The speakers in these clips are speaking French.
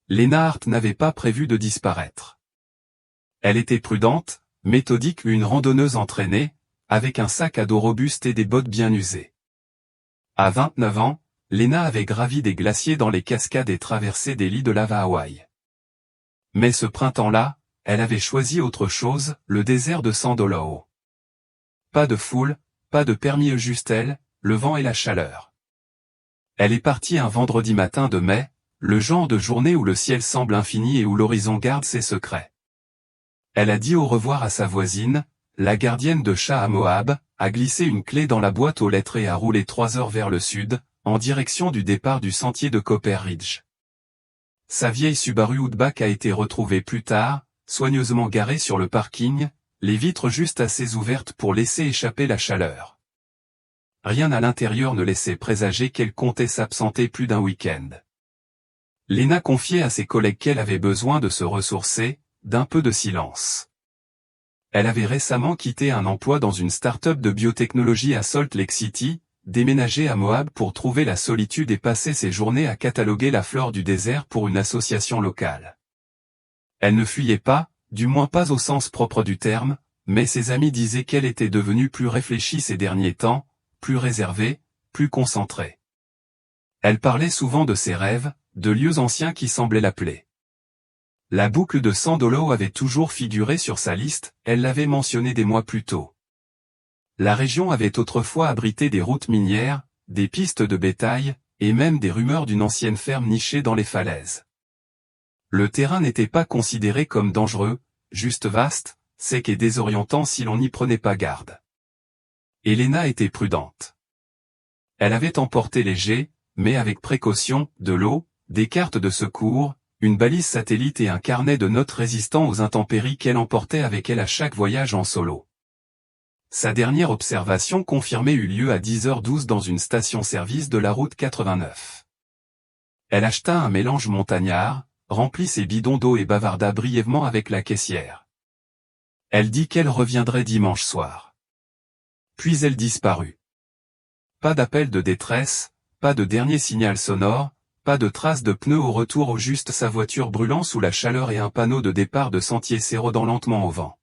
Lena Hart n'avait pas prévu de disparaître. Elle était prudente, méthodique, une randonneuse entraînée, avec un sac à dos robuste et des bottes bien usées. À 29 ans, Lena avait gravi des glaciers dans les cascades et traversé des lits de lave à Hawaï. Mais ce printemps-là, elle avait choisi autre chose, le désert de Sandoloa. Pas de foule, pas de permis, juste elle, le vent et la chaleur. Elle est partie un vendredi matin de mai, le genre de journée où le ciel semble infini et où l'horizon garde ses secrets. Elle a dit au revoir à sa voisine, la gardienne de chat à Moab, a glissé une clé dans la boîte aux lettres et a roulé 3 heures vers le sud, en direction du départ du sentier de Copper Ridge. Sa vieille Subaru Outback a été retrouvée plus tard, soigneusement garée sur le parking, les vitres juste assez ouvertes pour laisser échapper la chaleur. Rien à l'intérieur ne laissait présager qu'elle comptait s'absenter plus d'un week-end. Lena confiait à ses collègues qu'elle avait besoin de se ressourcer, d'un peu de silence. Elle avait récemment quitté un emploi dans une start-up de biotechnologie à Salt Lake City, déménagé à Moab pour trouver la solitude et passer ses journées à cataloguer la flore du désert pour une association locale. Elle ne fuyait pas, du moins pas au sens propre du terme, mais ses amis disaient qu'elle était devenue plus réfléchie ces derniers temps, plus réservée, plus concentrée. Elle parlait souvent de ses rêves, de lieux anciens qui semblaient l'appeler. La boucle de Sandoloa avait toujours figuré sur sa liste, elle l'avait mentionné des mois plus tôt. La région avait autrefois abrité des routes minières, des pistes de bétail, et même des rumeurs d'une ancienne ferme nichée dans les falaises. Le terrain n'était pas considéré comme dangereux, juste vaste, sec et désorientant si l'on n'y prenait pas garde. Lena était prudente. Elle avait emporté léger, mais avec précaution, de l'eau, des cartes de secours, une balise satellite et un carnet de notes résistant aux intempéries qu'elle emportait avec elle à chaque voyage en solo. Sa dernière observation confirmée eut lieu à 10h12 dans une station-service de la route 89. Elle acheta un mélange montagnard, remplit ses bidons d'eau et bavarda brièvement avec la caissière. Elle dit qu'elle reviendrait dimanche soir. Puis elle disparut. Pas d'appel de détresse, pas de dernier signal sonore, pas de traces de pneus au retour, au juste sa voiture brûlant sous la chaleur et un panneau de départ de sentier s'érodant lentement au vent.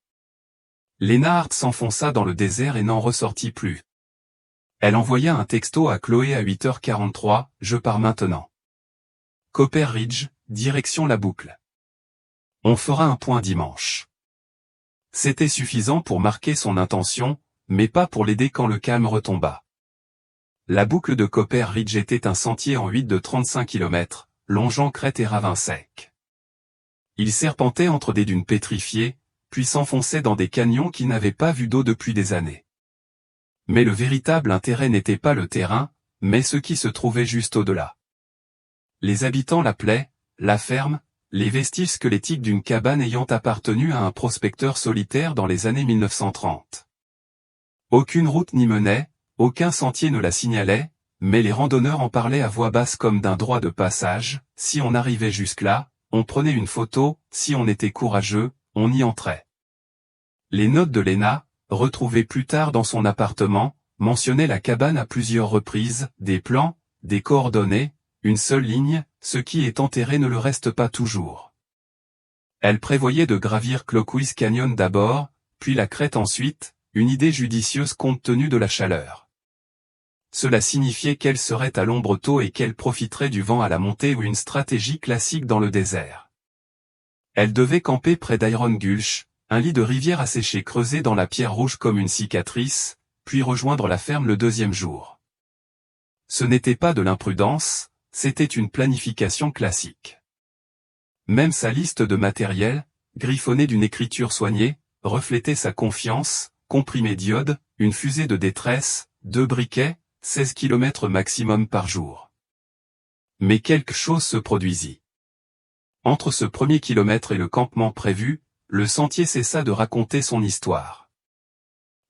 Lena Hart s'enfonça dans le désert et n'en ressortit plus. Elle envoya un texto à Chloé à 8h43, « Je pars maintenant. Copper Ridge, direction la boucle. On fera un point dimanche. » C'était suffisant pour marquer son intention, mais pas pour l'aider quand le calme retomba. La boucle de Copper Ridge était un sentier en 8 de 35 km, longeant crêtes et ravins secs. Il serpentait entre des dunes pétrifiées, puis s'enfonçait dans des canyons qui n'avaient pas vu d'eau depuis des années. Mais le véritable intérêt n'était pas le terrain, mais ce qui se trouvait juste au-delà. Les habitants l'appelaient « la ferme », les vestiges squelettiques d'une cabane ayant appartenu à un prospecteur solitaire dans les années 1930. Aucune route n'y menait, aucun sentier ne la signalait, mais les randonneurs en parlaient à voix basse comme d'un droit de passage. Si on arrivait jusque-là, on prenait une photo, si on était courageux, on y entrait. Les notes de Lena, retrouvées plus tard dans son appartement, mentionnaient la cabane à plusieurs reprises, des plans, des coordonnées, une seule ligne, ce qui est enterré ne le reste pas toujours. Elle prévoyait de gravir Cloquis Canyon d'abord, puis la crête ensuite, une idée judicieuse compte tenu de la chaleur. Cela signifiait qu'elle serait à l'ombre tôt et qu'elle profiterait du vent à la montée, ou une stratégie classique dans le désert. Elle devait camper près d'Iron Gulch, un lit de rivière asséché creusé dans la pierre rouge comme une cicatrice, puis rejoindre la ferme le deuxième jour. Ce n'était pas de l'imprudence, c'était une planification classique. Même sa liste de matériel, griffonnée d'une écriture soignée, reflétait sa confiance: comprimé d'iode, une fusée de détresse, 2 briquets, 16 km maximum par jour. Mais quelque chose se produisit. Entre ce premier kilomètre et le campement prévu, le sentier cessa de raconter son histoire.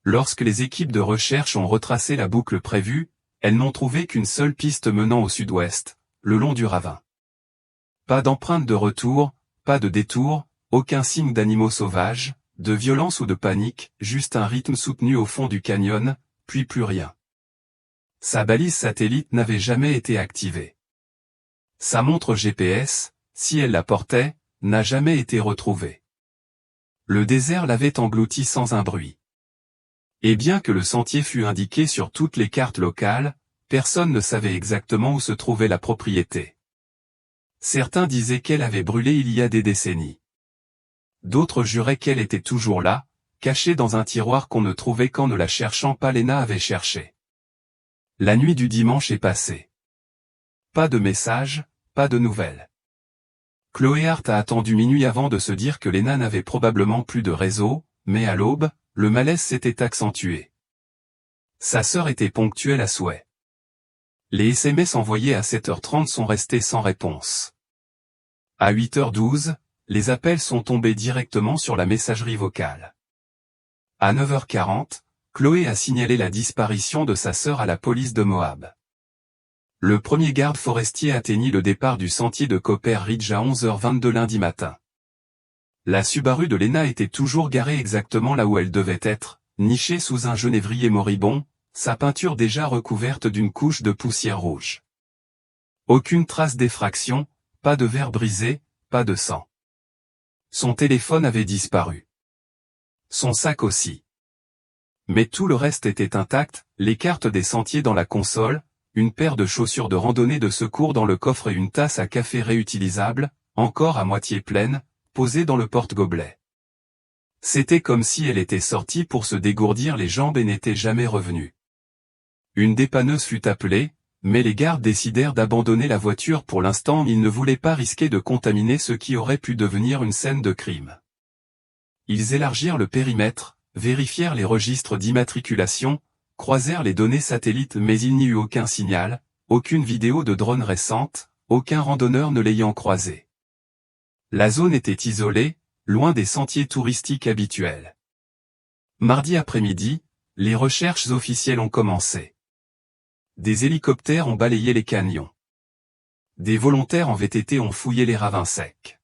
Lorsque les équipes de recherche ont retracé la boucle prévue, elles n'ont trouvé qu'une seule piste menant au sud-ouest, le long du ravin. Pas d'empreinte de retour, pas de détour, aucun signe d'animaux sauvages, de violence ou de panique, juste un rythme soutenu au fond du canyon, puis plus rien. Sa balise satellite n'avait jamais été activée. Sa montre GPS, si elle la portait, n'a jamais été retrouvée. Le désert l'avait engloutie sans un bruit. Et bien que le sentier fût indiqué sur toutes les cartes locales, personne ne savait exactement où se trouvait la propriété. Certains disaient qu'elle avait brûlé il y a des décennies. D'autres juraient qu'elle était toujours là, cachée dans un tiroir qu'on ne trouvait qu'en ne la cherchant pas. Lena avait cherché. La nuit du dimanche est passée. Pas de message, pas de nouvelles. Chloé Hart a attendu minuit avant de se dire que Lena n'avait probablement plus de réseau, mais à l'aube, le malaise s'était accentué. Sa sœur était ponctuelle à souhait. Les SMS envoyés à 7h30 sont restés sans réponse. À 8h12, les appels sont tombés directement sur la messagerie vocale. À 9h40, Chloé a signalé la disparition de sa sœur à la police de Moab. Le premier garde forestier atteignit le départ du sentier de Copper Ridge à 11h22 lundi matin. La Subaru de Lena était toujours garée exactement là où elle devait être, nichée sous un genévrier moribond, sa peinture déjà recouverte d'une couche de poussière rouge. Aucune trace d'effraction, pas de verre brisé, pas de sang. Son téléphone avait disparu. Son sac aussi. Mais tout le reste était intact, les cartes des sentiers dans la console, une paire de chaussures de randonnée de secours dans le coffre et une tasse à café réutilisable, encore à moitié pleine, posée dans le porte-gobelet. C'était comme si elle était sortie pour se dégourdir les jambes et n'était jamais revenue. Une dépanneuse fut appelée, mais les gardes décidèrent d'abandonner la voiture pour l'instant. Ils ne voulaient pas risquer de contaminer ce qui aurait pu devenir une scène de crime. Ils élargirent le périmètre, vérifièrent les registres d'immatriculation, croisèrent les données satellites, mais il n'y eut aucun signal, aucune vidéo de drone récente, aucun randonneur ne l'ayant croisé. La zone était isolée, loin des sentiers touristiques habituels. Mardi après-midi, les recherches officielles ont commencé. Des hélicoptères ont balayé les canyons. Des volontaires en VTT ont fouillé les ravins secs.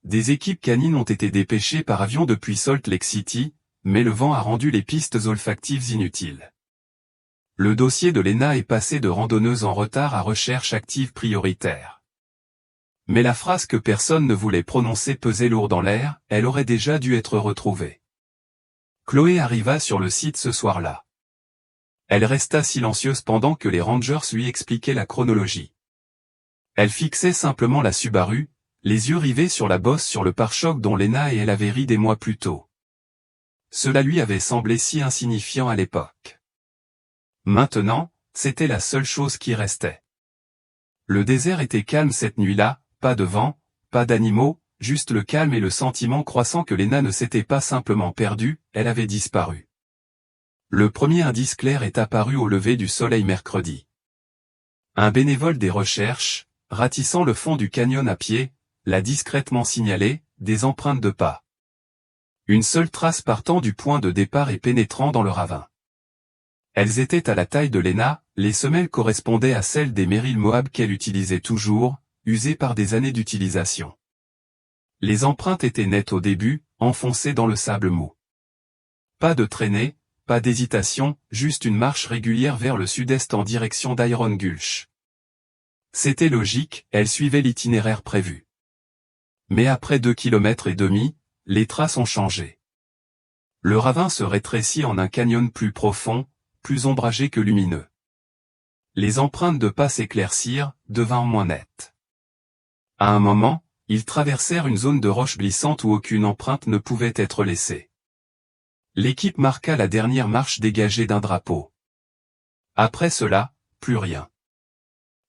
Des équipes canines ont été dépêchées par avion depuis Salt Lake City, mais le vent a rendu les pistes olfactives inutiles. Le dossier de Lena est passé de randonneuse en retard à recherche active prioritaire. Mais la phrase que personne ne voulait prononcer pesait lourd dans l'air, elle aurait déjà dû être retrouvée. Chloé arriva sur le site ce soir-là. Elle resta silencieuse pendant que les rangers lui expliquaient la chronologie. Elle fixait simplement la Subaru, les yeux rivés sur la bosse sur le pare-choc dont Lena et elle avaient ri des mois plus tôt. Cela lui avait semblé si insignifiant à l'époque. Maintenant, c'était la seule chose qui restait. Le désert était calme cette nuit-là, pas de vent, pas d'animaux, juste le calme et le sentiment croissant que Lena ne s'était pas simplement perdue, elle avait disparu. Le premier indice clair est apparu au lever du soleil mercredi. Un bénévole des recherches, ratissant le fond du canyon à pied, l'a discrètement signalé, des empreintes de pas. Une seule trace partant du point de départ et pénétrant dans le ravin. Elles étaient à la taille de Lena, les semelles correspondaient à celles des Merrill Moab qu'elle utilisait toujours, usées par des années d'utilisation. Les empreintes étaient nettes au début, enfoncées dans le sable mou. Pas de traînée, pas d'hésitation, juste une marche régulière vers le sud-est en direction d'Iron Gulch. C'était logique, elle suivait l'itinéraire prévu. Mais après 2,5 km, les traces ont changé. Le ravin se rétrécit en un canyon plus profond, plus ombragé que lumineux. Les empreintes de pas s'éclaircirent, devinrent moins nettes. À un moment, ils traversèrent une zone de roches glissantes où aucune empreinte ne pouvait être laissée. L'équipe marqua la dernière marche dégagée d'un drapeau. Après cela, plus rien.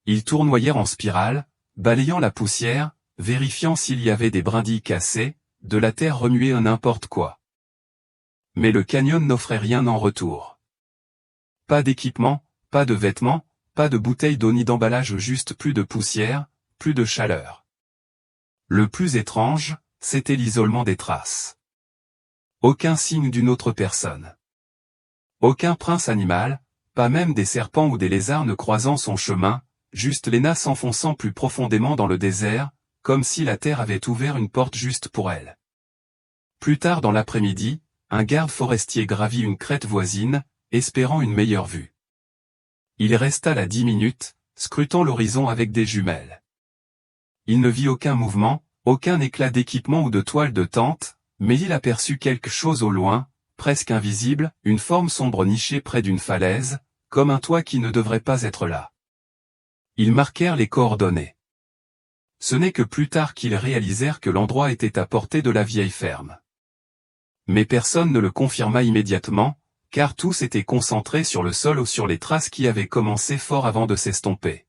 Ils tournoyèrent en spirale, balayant la poussière, vérifiant s'il y avait des brindilles cassées, de la terre remuée n'importe quoi. Mais le canyon n'offrait rien en retour. Pas d'équipement, pas de vêtements, pas de bouteilles d'eau ni d'emballage, juste plus de poussière, plus de chaleur. Le plus étrange, c'était l'isolement des traces. Aucun signe d'une autre personne. Aucun prince animal, pas même des serpents ou des lézards ne croisant son chemin, juste Lena s'enfonçant plus profondément dans le désert, comme si la terre avait ouvert une porte juste pour elle. Plus tard dans l'après-midi, un garde forestier gravit une crête voisine, espérant une meilleure vue. Il resta là 10 minutes, scrutant l'horizon avec des jumelles. il ne vit aucun mouvement, aucun éclat d'équipement ou de toile de tente, mais il aperçut quelque chose au loin, presque invisible, une forme sombre nichée près d'une falaise, comme un toit qui ne devrait pas être là. Ils marquèrent les coordonnées. Ce n'est que plus tard qu'ils réalisèrent que l'endroit était à portée de la vieille ferme. Mais personne ne le confirma immédiatement, car tous étaient concentrés sur le sol ou sur les traces qui avaient commencé fort avant de s'estomper.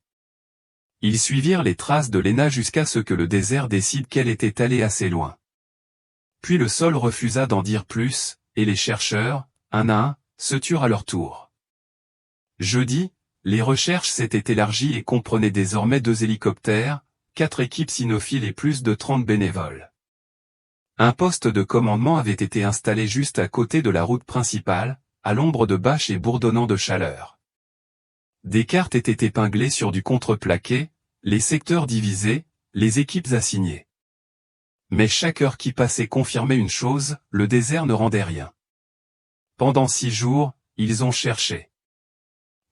Ils suivirent les traces de Lena jusqu'à ce que le désert décide qu'elle était allée assez loin. Puis le sol refusa d'en dire plus, et les chercheurs, un à un, se turent à leur tour. Jeudi, les recherches s'étaient élargies et comprenaient désormais 2 hélicoptères, 4 équipes cynophiles et plus de 30 bénévoles. Un poste de commandement avait été installé juste à côté de la route principale, à l'ombre de bâches et bourdonnant de chaleur. Des cartes étaient épinglées sur du contreplaqué, les secteurs divisés, les équipes assignées. Mais chaque heure qui passait confirmait une chose, le désert ne rendait rien. Pendant 6 jours, ils ont cherché.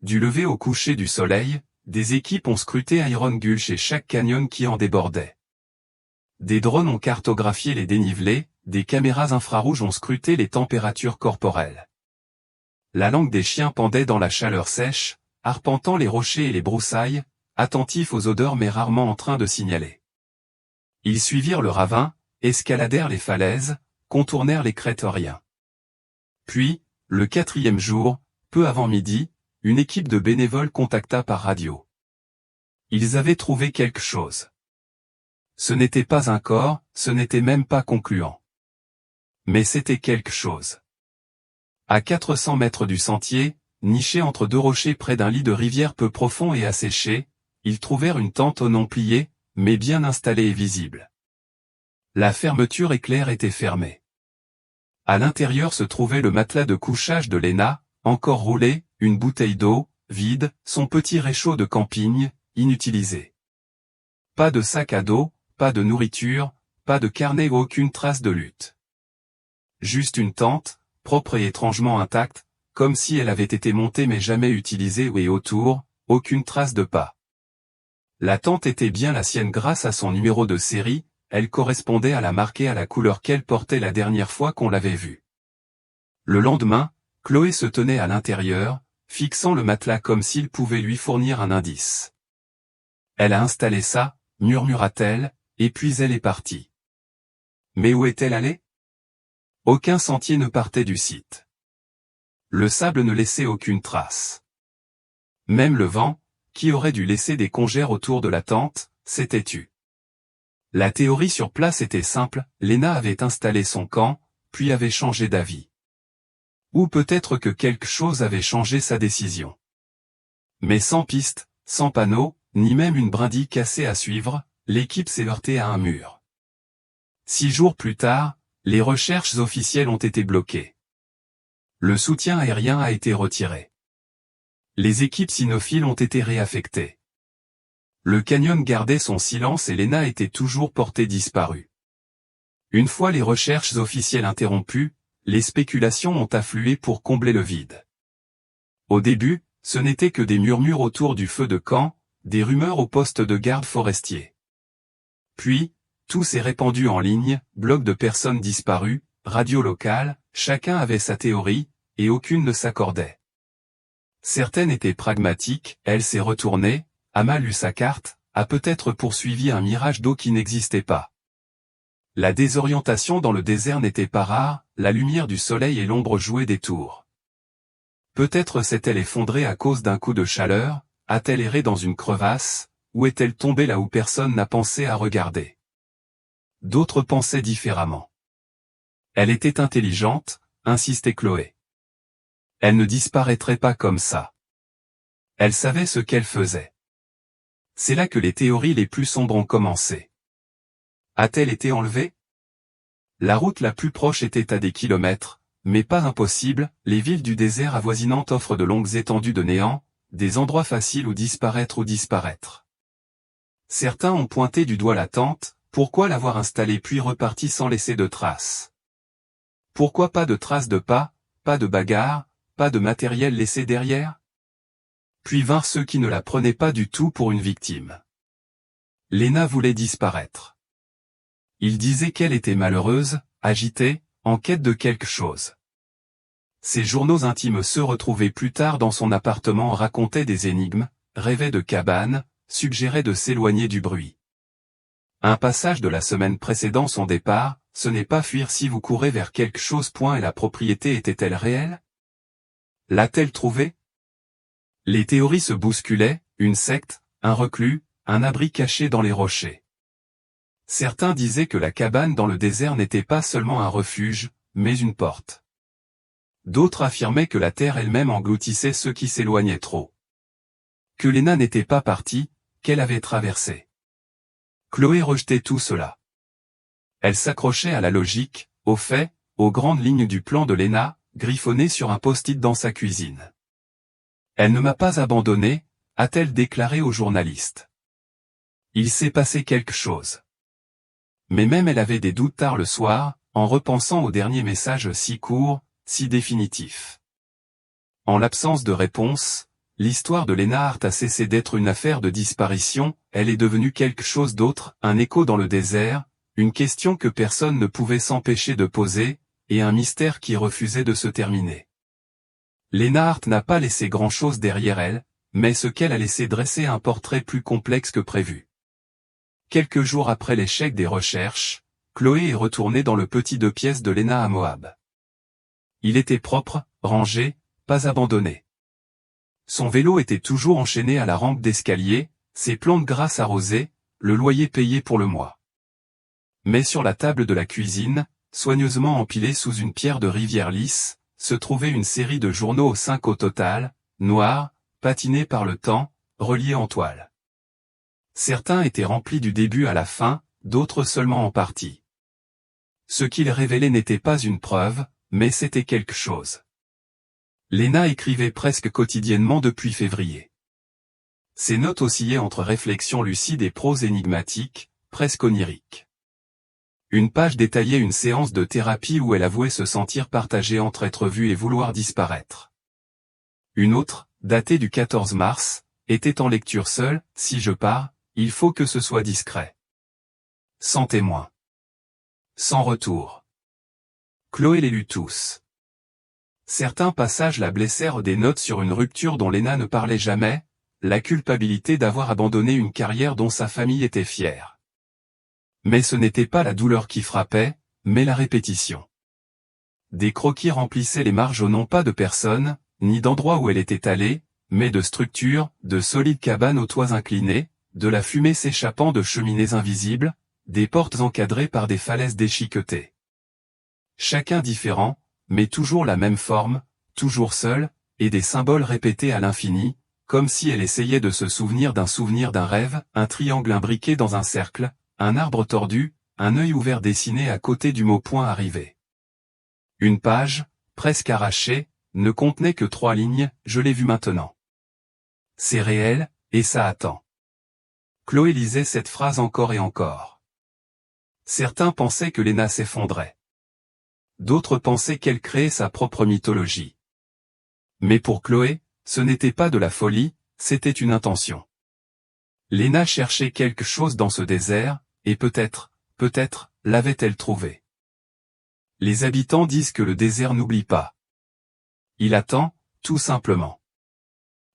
Du lever au coucher du soleil, des équipes ont scruté Iron Gulch et chaque canyon qui en débordait. Des drones ont cartographié les dénivelés, des caméras infrarouges ont scruté les températures corporelles. La langue des chiens pendait dans la chaleur sèche, arpentant les rochers et les broussailles, attentifs aux odeurs mais rarement en train de signaler. Ils suivirent le ravin, escaladèrent les falaises, contournèrent les crêtes rien. Puis, le 4e jour, peu avant midi, une équipe de bénévoles contacta par radio. Ils avaient trouvé quelque chose. Ce n'était pas un corps, ce n'était même pas concluant. Mais c'était quelque chose. À 400 mètres du sentier, nichés entre 2 rochers près d'un lit de rivière peu profond et asséché, ils trouvèrent une tente au non pliée, mais bien installée et visible. La fermeture éclair était fermée. À l'intérieur se trouvait le matelas de couchage de Lena, encore roulé, une bouteille d'eau, vide, son petit réchaud de camping, inutilisé. Pas de sac à dos, pas de nourriture, pas de carnet ou aucune trace de lutte. Juste une tente, propre et étrangement intacte, comme si elle avait été montée mais jamais utilisée et autour, aucune trace de pas. La tente était bien la sienne grâce à son numéro de série, elle correspondait à la marquée à la couleur qu'elle portait la dernière fois qu'on l'avait vue. Le lendemain, Chloé se tenait à l'intérieur, fixant le matelas comme s'il pouvait lui fournir un indice. Elle a installé ça, murmura-t-elle, et puis elle est partie. Mais où est-elle allée? Aucun sentier ne partait du site. Le sable ne laissait aucune trace. Même le vent, qui aurait dû laisser des congères autour de la tente, s'était tu. La théorie sur place était simple, Lena avait installé son camp, puis avait changé d'avis. Ou peut-être que quelque chose avait changé sa décision. Mais sans piste, sans panneau, ni même une brindille cassée à suivre, l'équipe s'est heurtée à un mur. 6 jours plus tard, les recherches officielles ont été bloquées. Le soutien aérien a été retiré. Les équipes cynophiles ont été réaffectées. Le canyon gardait son silence et Lena était toujours portée disparue. Une fois les recherches officielles interrompues, les spéculations ont afflué pour combler le vide. Au début, ce n'était que des murmures autour du feu de camp, des rumeurs au poste de garde forestier. Puis, tout s'est répandu en ligne, blocs de personnes disparues, radio locale, chacun avait sa théorie, et aucune ne s'accordait. Certaines étaient pragmatiques, elle s'est retournée, a mal lu sa carte, a peut-être poursuivi un mirage d'eau qui n'existait pas. La désorientation dans le désert n'était pas rare, la lumière du soleil et l'ombre jouaient des tours. Peut-être s'est-elle effondrée à cause d'un coup de chaleur, a-t-elle erré dans une crevasse, ou est-elle tombée là où personne n'a pensé à regarder? D'autres pensaient différemment. Elle était intelligente, insistait Chloé. Elle ne disparaîtrait pas comme ça. Elle savait ce qu'elle faisait. C'est là que les théories les plus sombres ont commencé. A-t-elle été enlevée? La route la plus proche était à des kilomètres, mais pas impossible, les villes du désert avoisinantes offrent de longues étendues de néant, des endroits faciles où disparaître. Certains ont pointé du doigt la tente, pourquoi l'avoir installée puis repartie sans laisser de traces? Pourquoi pas de traces de pas, pas de bagarre, pas de matériel laissé derrière? Puis vinrent ceux qui ne la prenaient pas du tout pour une victime. Léna voulait disparaître. Il disait qu'elle était malheureuse, agitée, en quête de quelque chose. Ses journaux intimes se retrouvaient plus tard dans son appartement, racontaient des énigmes, rêvaient de cabanes, suggéraient de s'éloigner du bruit. Un passage de la semaine précédant son départ, ce n'est pas fuir si vous courez vers quelque chose. Et la propriété était-elle réelle? L'a-t-elle trouvée? Les théories se bousculaient, une secte, un reclus, un abri caché dans les rochers. Certains disaient que la cabane dans le désert n'était pas seulement un refuge, mais une porte. D'autres affirmaient que la terre elle-même engloutissait ceux qui s'éloignaient trop. Que Léna n'était pas partie, qu'elle avait traversé. Chloé rejetait tout cela. Elle s'accrochait à la logique, aux faits, aux grandes lignes du plan de Léna, griffonnées sur un post-it dans sa cuisine. Elle ne m'a pas abandonné, a-t-elle déclaré aux journalistes. Il s'est passé quelque chose. Mais même elle avait des doutes tard le soir, en repensant au dernier message si court, si définitif. En l'absence de réponse, l'histoire de Léna Hart a cessé d'être une affaire de disparition, elle est devenue quelque chose d'autre, un écho dans le désert, une question que personne ne pouvait s'empêcher de poser, et un mystère qui refusait de se terminer. Léna Hart n'a pas laissé grand-chose derrière elle, mais ce qu'elle a laissé dresser un portrait plus complexe que prévu. Quelques jours après l'échec des recherches, Chloé est retournée dans le petit 2 pièces de Léna à Moab. Il était propre, rangé, pas abandonné. Son vélo était toujours enchaîné à la rampe d'escalier, ses plantes grasses arrosées, le loyer payé pour le mois. Mais sur la table de la cuisine, soigneusement empilée sous une pierre de rivière lisse, se trouvait une série de journaux 5 au total, noirs, patinés par le temps, reliés en toile. Certains étaient remplis du début à la fin, d'autres seulement en partie. Ce qu'ils révélaient n'était pas une preuve, mais c'était quelque chose. Léna écrivait presque quotidiennement depuis février. Ses notes oscillaient entre réflexions lucides et prose énigmatique, presque onirique. Une page détaillait une séance de thérapie où elle avouait se sentir partagée entre être vue et vouloir disparaître. Une autre, datée du 14 mars, était en lecture seule, si je pars, il faut que ce soit discret. Sans témoin. Sans retour. Chloé les lut tous. Certains passages la blessèrent, des notes sur une rupture dont Léna ne parlait jamais, la culpabilité d'avoir abandonné une carrière dont sa famille était fière. Mais ce n'était pas la douleur qui frappait, mais la répétition. Des croquis remplissaient les marges non pas de personnes, ni d'endroits où elle était allée, mais de structures, de solides cabanes aux toits inclinés, de la fumée s'échappant de cheminées invisibles, des portes encadrées par des falaises déchiquetées. Chacun différent, mais toujours la même forme, toujours seul, et des symboles répétés à l'infini, comme si elle essayait de se souvenir d'un rêve, un triangle imbriqué dans un cercle, un arbre tordu, un œil ouvert dessiné à côté du mot point arrivé. Une page, presque arrachée, ne contenait que 3 lignes, je l'ai vu maintenant. C'est réel, et ça attend. Chloé lisait cette phrase encore et encore. Certains pensaient que Léna s'effondrait. D'autres pensaient qu'elle créait sa propre mythologie. Mais pour Chloé, ce n'était pas de la folie, c'était une intention. Léna cherchait quelque chose dans ce désert, et peut-être, l'avait-elle trouvé. Les habitants disent que le désert n'oublie pas. Il attend, tout simplement.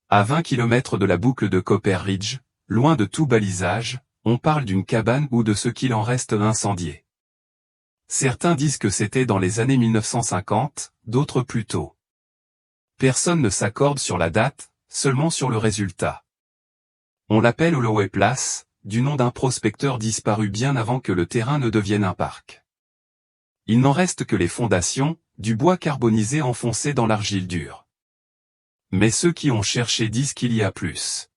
À 20 km de la boucle de Copper Ridge, loin de tout balisage, on parle d'une cabane ou de ce qu'il en reste incendiée. Certains disent que c'était dans les années 1950, d'autres plus tôt. Personne ne s'accorde sur la date, seulement sur le résultat. On l'appelle Holloway Place, du nom d'un prospecteur disparu bien avant que le terrain ne devienne un parc. Il n'en reste que les fondations, du bois carbonisé enfoncé dans l'argile dure. Mais ceux qui ont cherché disent qu'il y a plus.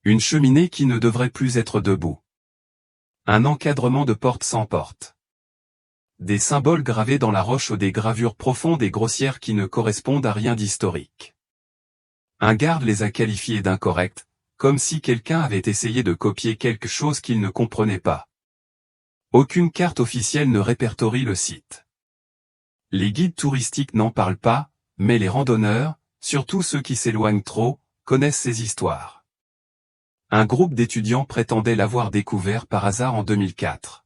Une cheminée qui ne devrait plus être debout. Un encadrement de porte sans porte. Des symboles gravés dans la roche ou des gravures profondes et grossières qui ne correspondent à rien d'historique. Un garde les a qualifiés d'incorrects, comme si quelqu'un avait essayé de copier quelque chose qu'il ne comprenait pas. Aucune carte officielle ne répertorie le site. Les guides touristiques n'en parlent pas, mais les randonneurs, surtout ceux qui s'éloignent trop, connaissent ces histoires. Un groupe d'étudiants prétendait l'avoir découvert par hasard en 2004.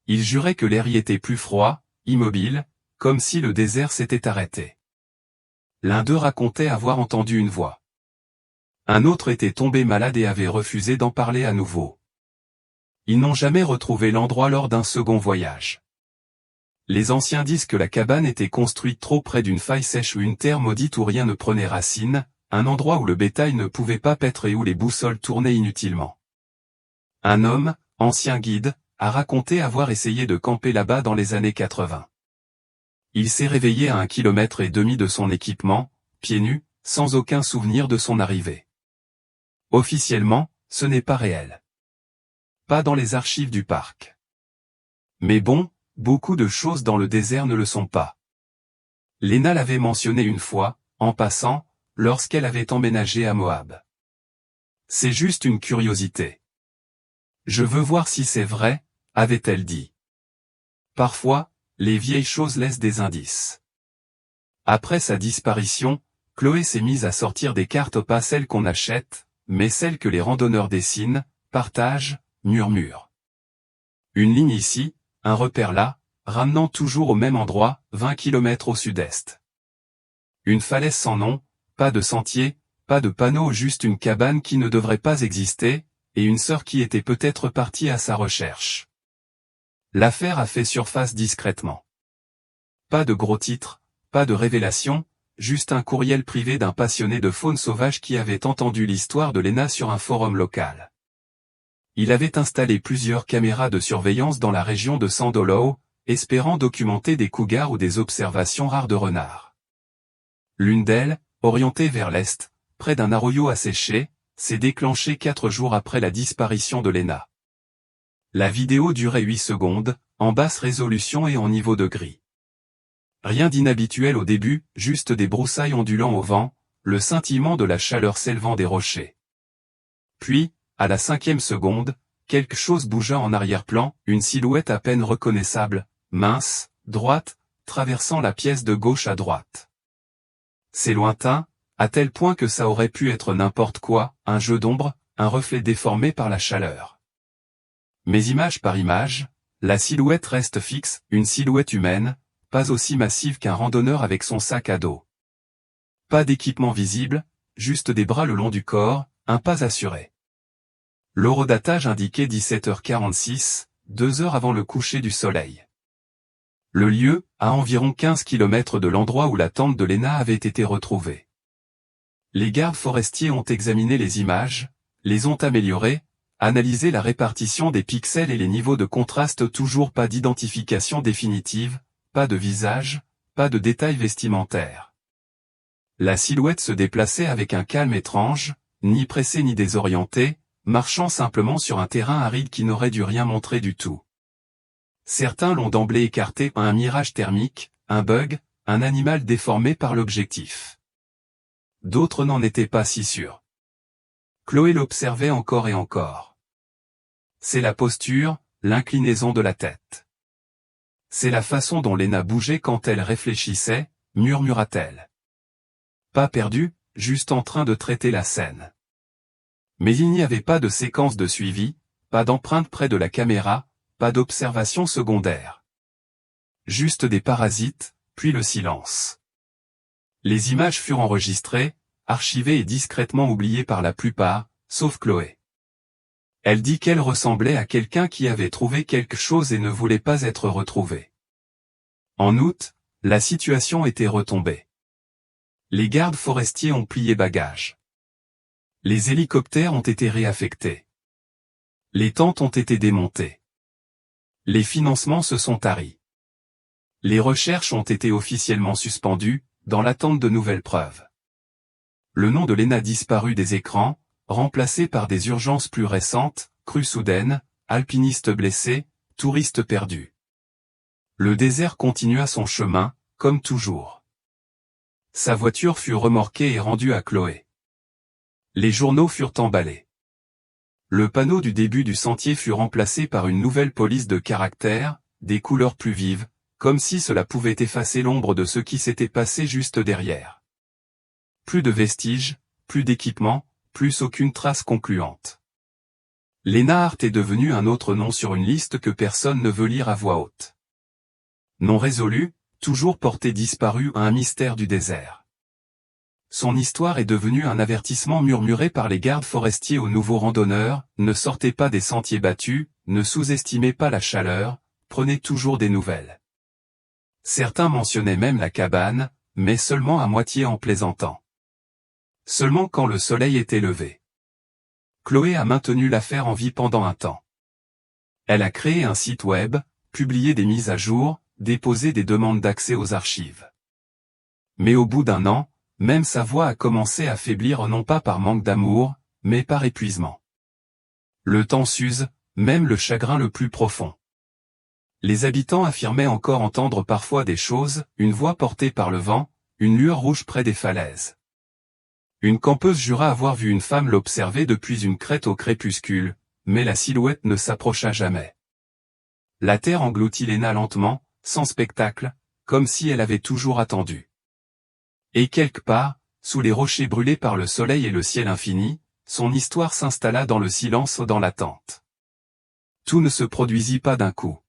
Ils juraient que l'air y était plus froid, immobile, comme si le désert s'était arrêté. L'un d'eux racontait avoir entendu une voix. Un autre était tombé malade et avait refusé d'en parler à nouveau. Ils n'ont jamais retrouvé l'endroit lors d'un second voyage. Les anciens disent que la cabane était construite trop près d'une faille sèche ou une terre maudite où rien ne prenait racine, un endroit où le bétail ne pouvait pas paître et où les boussoles tournaient inutilement. Un homme, ancien guide, a raconté avoir essayé de camper là-bas dans les années 80. Il s'est réveillé à 1,5 km de son équipement, pieds nus, sans aucun souvenir de son arrivée. Officiellement, ce n'est pas réel. Pas dans les archives du parc. Mais bon, beaucoup de choses dans le désert ne le sont pas. Lena l'avait mentionné une fois, en passant, lorsqu'elle avait emménagé à Moab. C'est juste une curiosité. Je veux voir si c'est vrai, avait-elle dit. Parfois, les vieilles choses laissent des indices. Après sa disparition, Chloé s'est mise à sortir des cartes pas celles qu'on achète, mais celles que les randonneurs dessinent, partagent, murmurent. Une ligne ici, un repère là, ramenant toujours au même endroit, 20 km au sud-est. Une falaise sans nom, pas de sentier, pas de panneau, juste une cabane qui ne devrait pas exister, et une sœur qui était peut-être partie à sa recherche. L'affaire a fait surface discrètement. Pas de gros titres, pas de révélation, juste un courriel privé d'un passionné de faune sauvage qui avait entendu l'histoire de Lena sur un forum local. Il avait installé plusieurs caméras de surveillance dans la région de Sandolow, espérant documenter des cougars ou des observations rares de renards. L'une d'elles, orientée vers l'est, près d'un arroyo asséché, s'est déclenchée 4 jours après la disparition de Lena. La vidéo durait 8 secondes, en basse résolution et en niveau de gris. Rien d'inhabituel au début, juste des broussailles ondulant au vent, le scintillement de la chaleur s'élevant des rochers. Puis, à la 5e seconde, quelque chose bougea en arrière-plan, une silhouette à peine reconnaissable, mince, droite, traversant la pièce de gauche à droite. C'est lointain, à tel point que ça aurait pu être n'importe quoi, un jeu d'ombre, un reflet déformé par la chaleur. Mais image par image, la silhouette reste fixe, une silhouette humaine, pas aussi massive qu'un randonneur avec son sac à dos. Pas d'équipement visible, juste des bras le long du corps, un pas assuré. L'horodatage indiquait 17h46, 2 heures avant le coucher du soleil. Le lieu, à environ 15 km de l'endroit où la tente de Lena avait été retrouvée. Les gardes forestiers ont examiné les images, les ont améliorées, analysé la répartition des pixels et les niveaux de contraste, toujours pas d'identification définitive, pas de visage, pas de détails vestimentaires. La silhouette se déplaçait avec un calme étrange, ni pressée ni désorientée, marchant simplement sur un terrain aride qui n'aurait dû rien montrer du tout. Certains l'ont d'emblée écarté, un mirage thermique, un bug, un animal déformé par l'objectif. D'autres n'en étaient pas si sûrs. Chloé l'observait encore et encore. C'est la posture, l'inclinaison de la tête. C'est la façon dont Lena bougeait quand elle réfléchissait, murmura-t-elle. Pas perdue, juste en train de traiter la scène. Mais il n'y avait pas de séquence de suivi, pas d'empreinte près de la caméra, pas d'observation secondaire. Juste des parasites, puis le silence. Les images furent enregistrées, archivées et discrètement oubliées par la plupart, sauf Chloé. Elle dit qu'elle ressemblait à quelqu'un qui avait trouvé quelque chose et ne voulait pas être retrouvé. En août, la situation était retombée. Les gardes forestiers ont plié bagages. Les hélicoptères ont été réaffectés. Les tentes ont été démontées. Les financements se sont taris. Les recherches ont été officiellement suspendues, dans l'attente de nouvelles preuves. Le nom de Lena disparu des écrans, remplacé par des urgences plus récentes, crue soudaine, alpiniste blessé, touriste perdu. Le désert continua son chemin, comme toujours. Sa voiture fut remorquée et rendue à Chloé. Les journaux furent emballés. Le panneau du début du sentier fut remplacé par une nouvelle police de caractère, des couleurs plus vives, comme si cela pouvait effacer l'ombre de ce qui s'était passé juste derrière. Plus de vestiges, plus d'équipement, plus aucune trace concluante. Lena Hart est devenue un autre nom sur une liste que personne ne veut lire à voix haute. Non résolu, toujours portée disparue à un mystère du désert. Son histoire est devenue un avertissement murmuré par les gardes forestiers aux nouveaux randonneurs, ne sortez pas des sentiers battus, ne sous-estimez pas la chaleur, prenez toujours des nouvelles. Certains mentionnaient même la cabane, mais seulement à moitié en plaisantant. Seulement quand le soleil était levé. Chloé a maintenu l'affaire en vie pendant un temps. Elle a créé un site web, publié des mises à jour, déposé des demandes d'accès aux archives. Mais au bout d'un an, même sa voix a commencé à faiblir non pas par manque d'amour, mais par épuisement. Le temps s'use, même le chagrin le plus profond. Les habitants affirmaient encore entendre parfois des choses, une voix portée par le vent, une lueur rouge près des falaises. Une campeuse jura avoir vu une femme l'observer depuis une crête au crépuscule, mais la silhouette ne s'approcha jamais. La terre engloutit Lena lentement, sans spectacle, comme si elle avait toujours attendu. Et quelque part, sous les rochers brûlés par le soleil et le ciel infini, son histoire s'installa dans le silence ou dans l'attente. Tout ne se produisit pas d'un coup.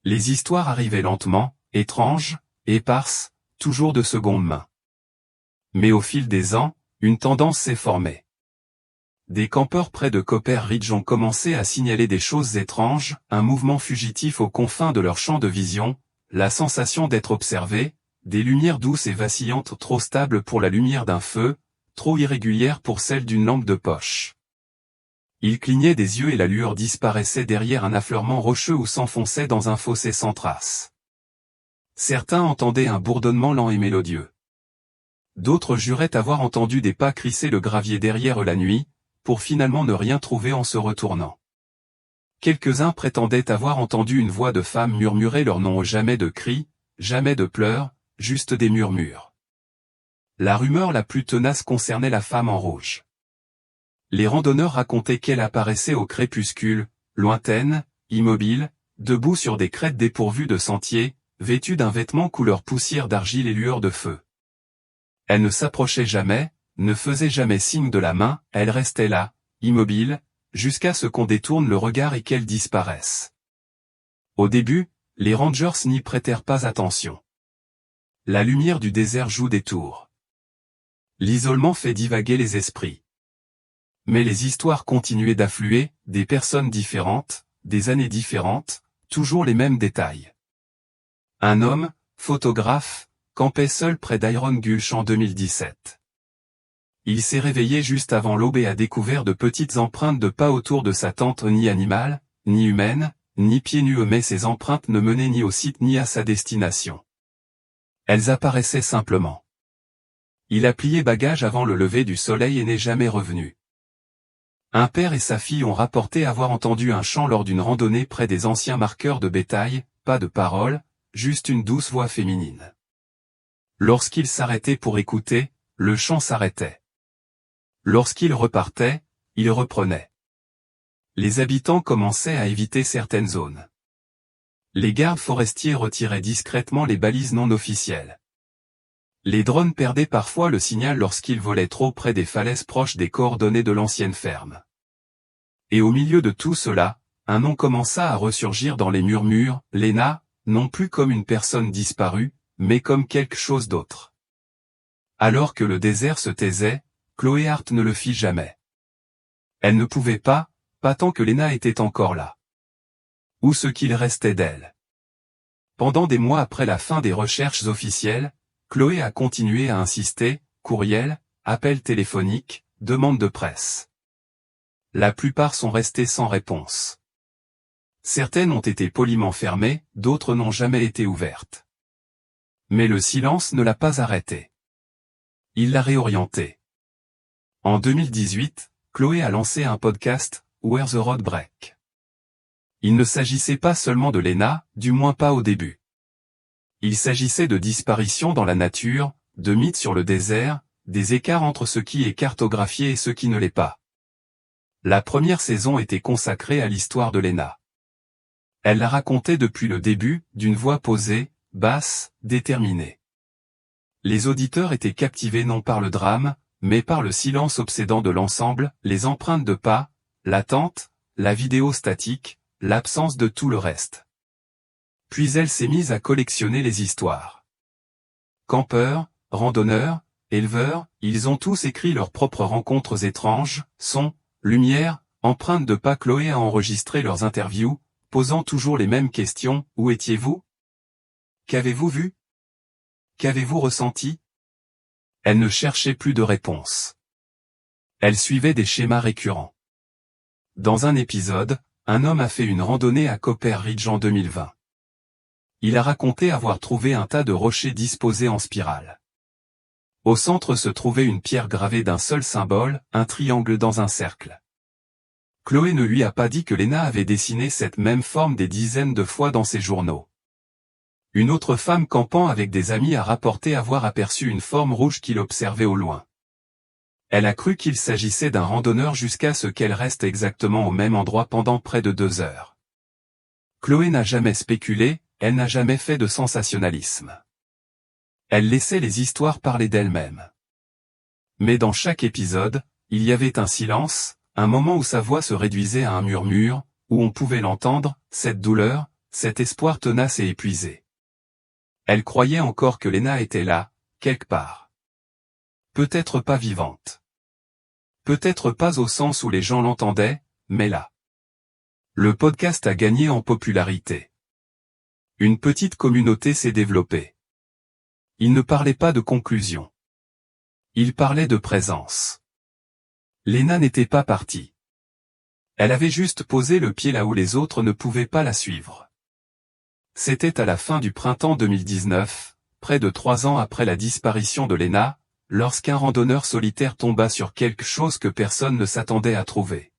Les histoires arrivaient lentement, étranges, éparses, toujours de seconde main. Mais au fil des ans, une tendance s'est formée. Des campeurs près de Copper Ridge ont commencé à signaler des choses étranges, un mouvement fugitif aux confins de leur champ de vision, la sensation d'être observés, des lumières douces et vacillantes trop stables pour la lumière d'un feu, trop irrégulières pour celle d'une lampe de poche. Ils clignaient des yeux et la lueur disparaissait derrière un affleurement rocheux ou s'enfonçait dans un fossé sans trace. Certains entendaient un bourdonnement lent et mélodieux. D'autres juraient avoir entendu des pas crisser le gravier derrière eux la nuit, pour finalement ne rien trouver en se retournant. Quelques-uns prétendaient avoir entendu une voix de femme murmurer leur nom, jamais de cris, jamais de pleurs, juste des murmures. La rumeur la plus tenace concernait la femme en rouge. Les randonneurs racontaient qu'elle apparaissait au crépuscule, lointaine, immobile, debout sur des crêtes dépourvues de sentiers, vêtue d'un vêtement couleur poussière d'argile et lueur de feu. Elle ne s'approchait jamais, ne faisait jamais signe de la main, elle restait là, immobile, jusqu'à ce qu'on détourne le regard et qu'elle disparaisse. Au début, les rangers n'y prêtèrent pas attention. La lumière du désert joue des tours. L'isolement fait divaguer les esprits. Mais les histoires continuaient d'affluer, des personnes différentes, des années différentes, toujours les mêmes détails. Un homme, photographe, campait seul près d'Iron Gulch en 2017. Il s'est réveillé juste avant l'aube et a découvert de petites empreintes de pas autour de sa tente, ni animales, ni humaines, ni pieds nus, mais ces empreintes ne menaient ni au site ni à sa destination. Elles apparaissaient simplement. Il a plié bagage avant le lever du soleil et n'est jamais revenu. Un père et sa fille ont rapporté avoir entendu un chant lors d'une randonnée près des anciens marqueurs de bétail, pas de paroles, juste une douce voix féminine. Lorsqu'ils s'arrêtaient pour écouter, le chant s'arrêtait. Lorsqu'ils repartaient, il reprenait. Les habitants commençaient à éviter certaines zones. Les gardes forestiers retiraient discrètement les balises non officielles. Les drones perdaient parfois le signal lorsqu'ils volaient trop près des falaises proches des coordonnées de l'ancienne ferme. Et au milieu de tout cela, un nom commença à ressurgir dans les murmures, Lena, non plus comme une personne disparue, mais comme quelque chose d'autre. Alors que le désert se taisait, Chloé Hart ne le fit jamais. Elle ne pouvait pas tant que Lena était encore là. Ou ce qu'il restait d'elle. Pendant des mois après la fin des recherches officielles, Chloé a continué à insister, courriel, appels téléphoniques, demandes de presse. La plupart sont restées sans réponse. Certaines ont été poliment fermées, d'autres n'ont jamais été ouvertes. Mais le silence ne l'a pas arrêtée. Il l'a réorientée. En 2018, Chloé a lancé un podcast, Where the Road Break. Il ne s'agissait pas seulement de Lena, du moins pas au début. Il s'agissait de disparitions dans la nature, de mythes sur le désert, des écarts entre ce qui est cartographié et ce qui ne l'est pas. La première saison était consacrée à l'histoire de Lena. Elle la racontait depuis le début, d'une voix posée, basse, déterminée. Les auditeurs étaient captivés non par le drame, mais par le silence obsédant de l'ensemble, les empreintes de pas, l'attente, la vidéo statique, l'absence de tout le reste. Puis elle s'est mise à collectionner les histoires. Campeurs, randonneurs, éleveurs, ils ont tous écrit leurs propres rencontres étranges, sons, lumière, empreintes de pas. Chloé a enregistré leurs interviews, posant toujours les mêmes questions. Où étiez-vous? Qu'avez-vous vu? Qu'avez-vous ressenti? Elle ne cherchait plus de réponses. Elle suivait des schémas récurrents. Dans un épisode, un homme a fait une randonnée à Copper Ridge en 2020. Il a raconté avoir trouvé un tas de rochers disposés en spirale. Au centre se trouvait une pierre gravée d'un seul symbole, un triangle dans un cercle. Chloé ne lui a pas dit que Lena avait dessiné cette même forme des dizaines de fois dans ses journaux. Une autre femme campant avec des amis a rapporté avoir aperçu une forme rouge qu'il observait au loin. Elle a cru qu'il s'agissait d'un randonneur jusqu'à ce qu'elle reste exactement au même endroit pendant près de 2 heures. Chloé n'a jamais spéculé, elle n'a jamais fait de sensationnalisme. Elle laissait les histoires parler d'elles-mêmes. Mais dans chaque épisode, il y avait un silence, un moment où sa voix se réduisait à un murmure, où on pouvait l'entendre, cette douleur, cet espoir tenace et épuisé. Elle croyait encore que Lena était là, quelque part. Peut-être pas vivante. Peut-être pas au sens où les gens l'entendaient, mais là. Le podcast a gagné en popularité. Une petite communauté s'est développée. Il ne parlait pas de conclusion. Il parlait de présence. Lena n'était pas partie. Elle avait juste posé le pied là où les autres ne pouvaient pas la suivre. C'était à la fin du printemps 2019, près de 3 ans après la disparition de Lena, lorsqu'un randonneur solitaire tomba sur quelque chose que personne ne s'attendait à trouver.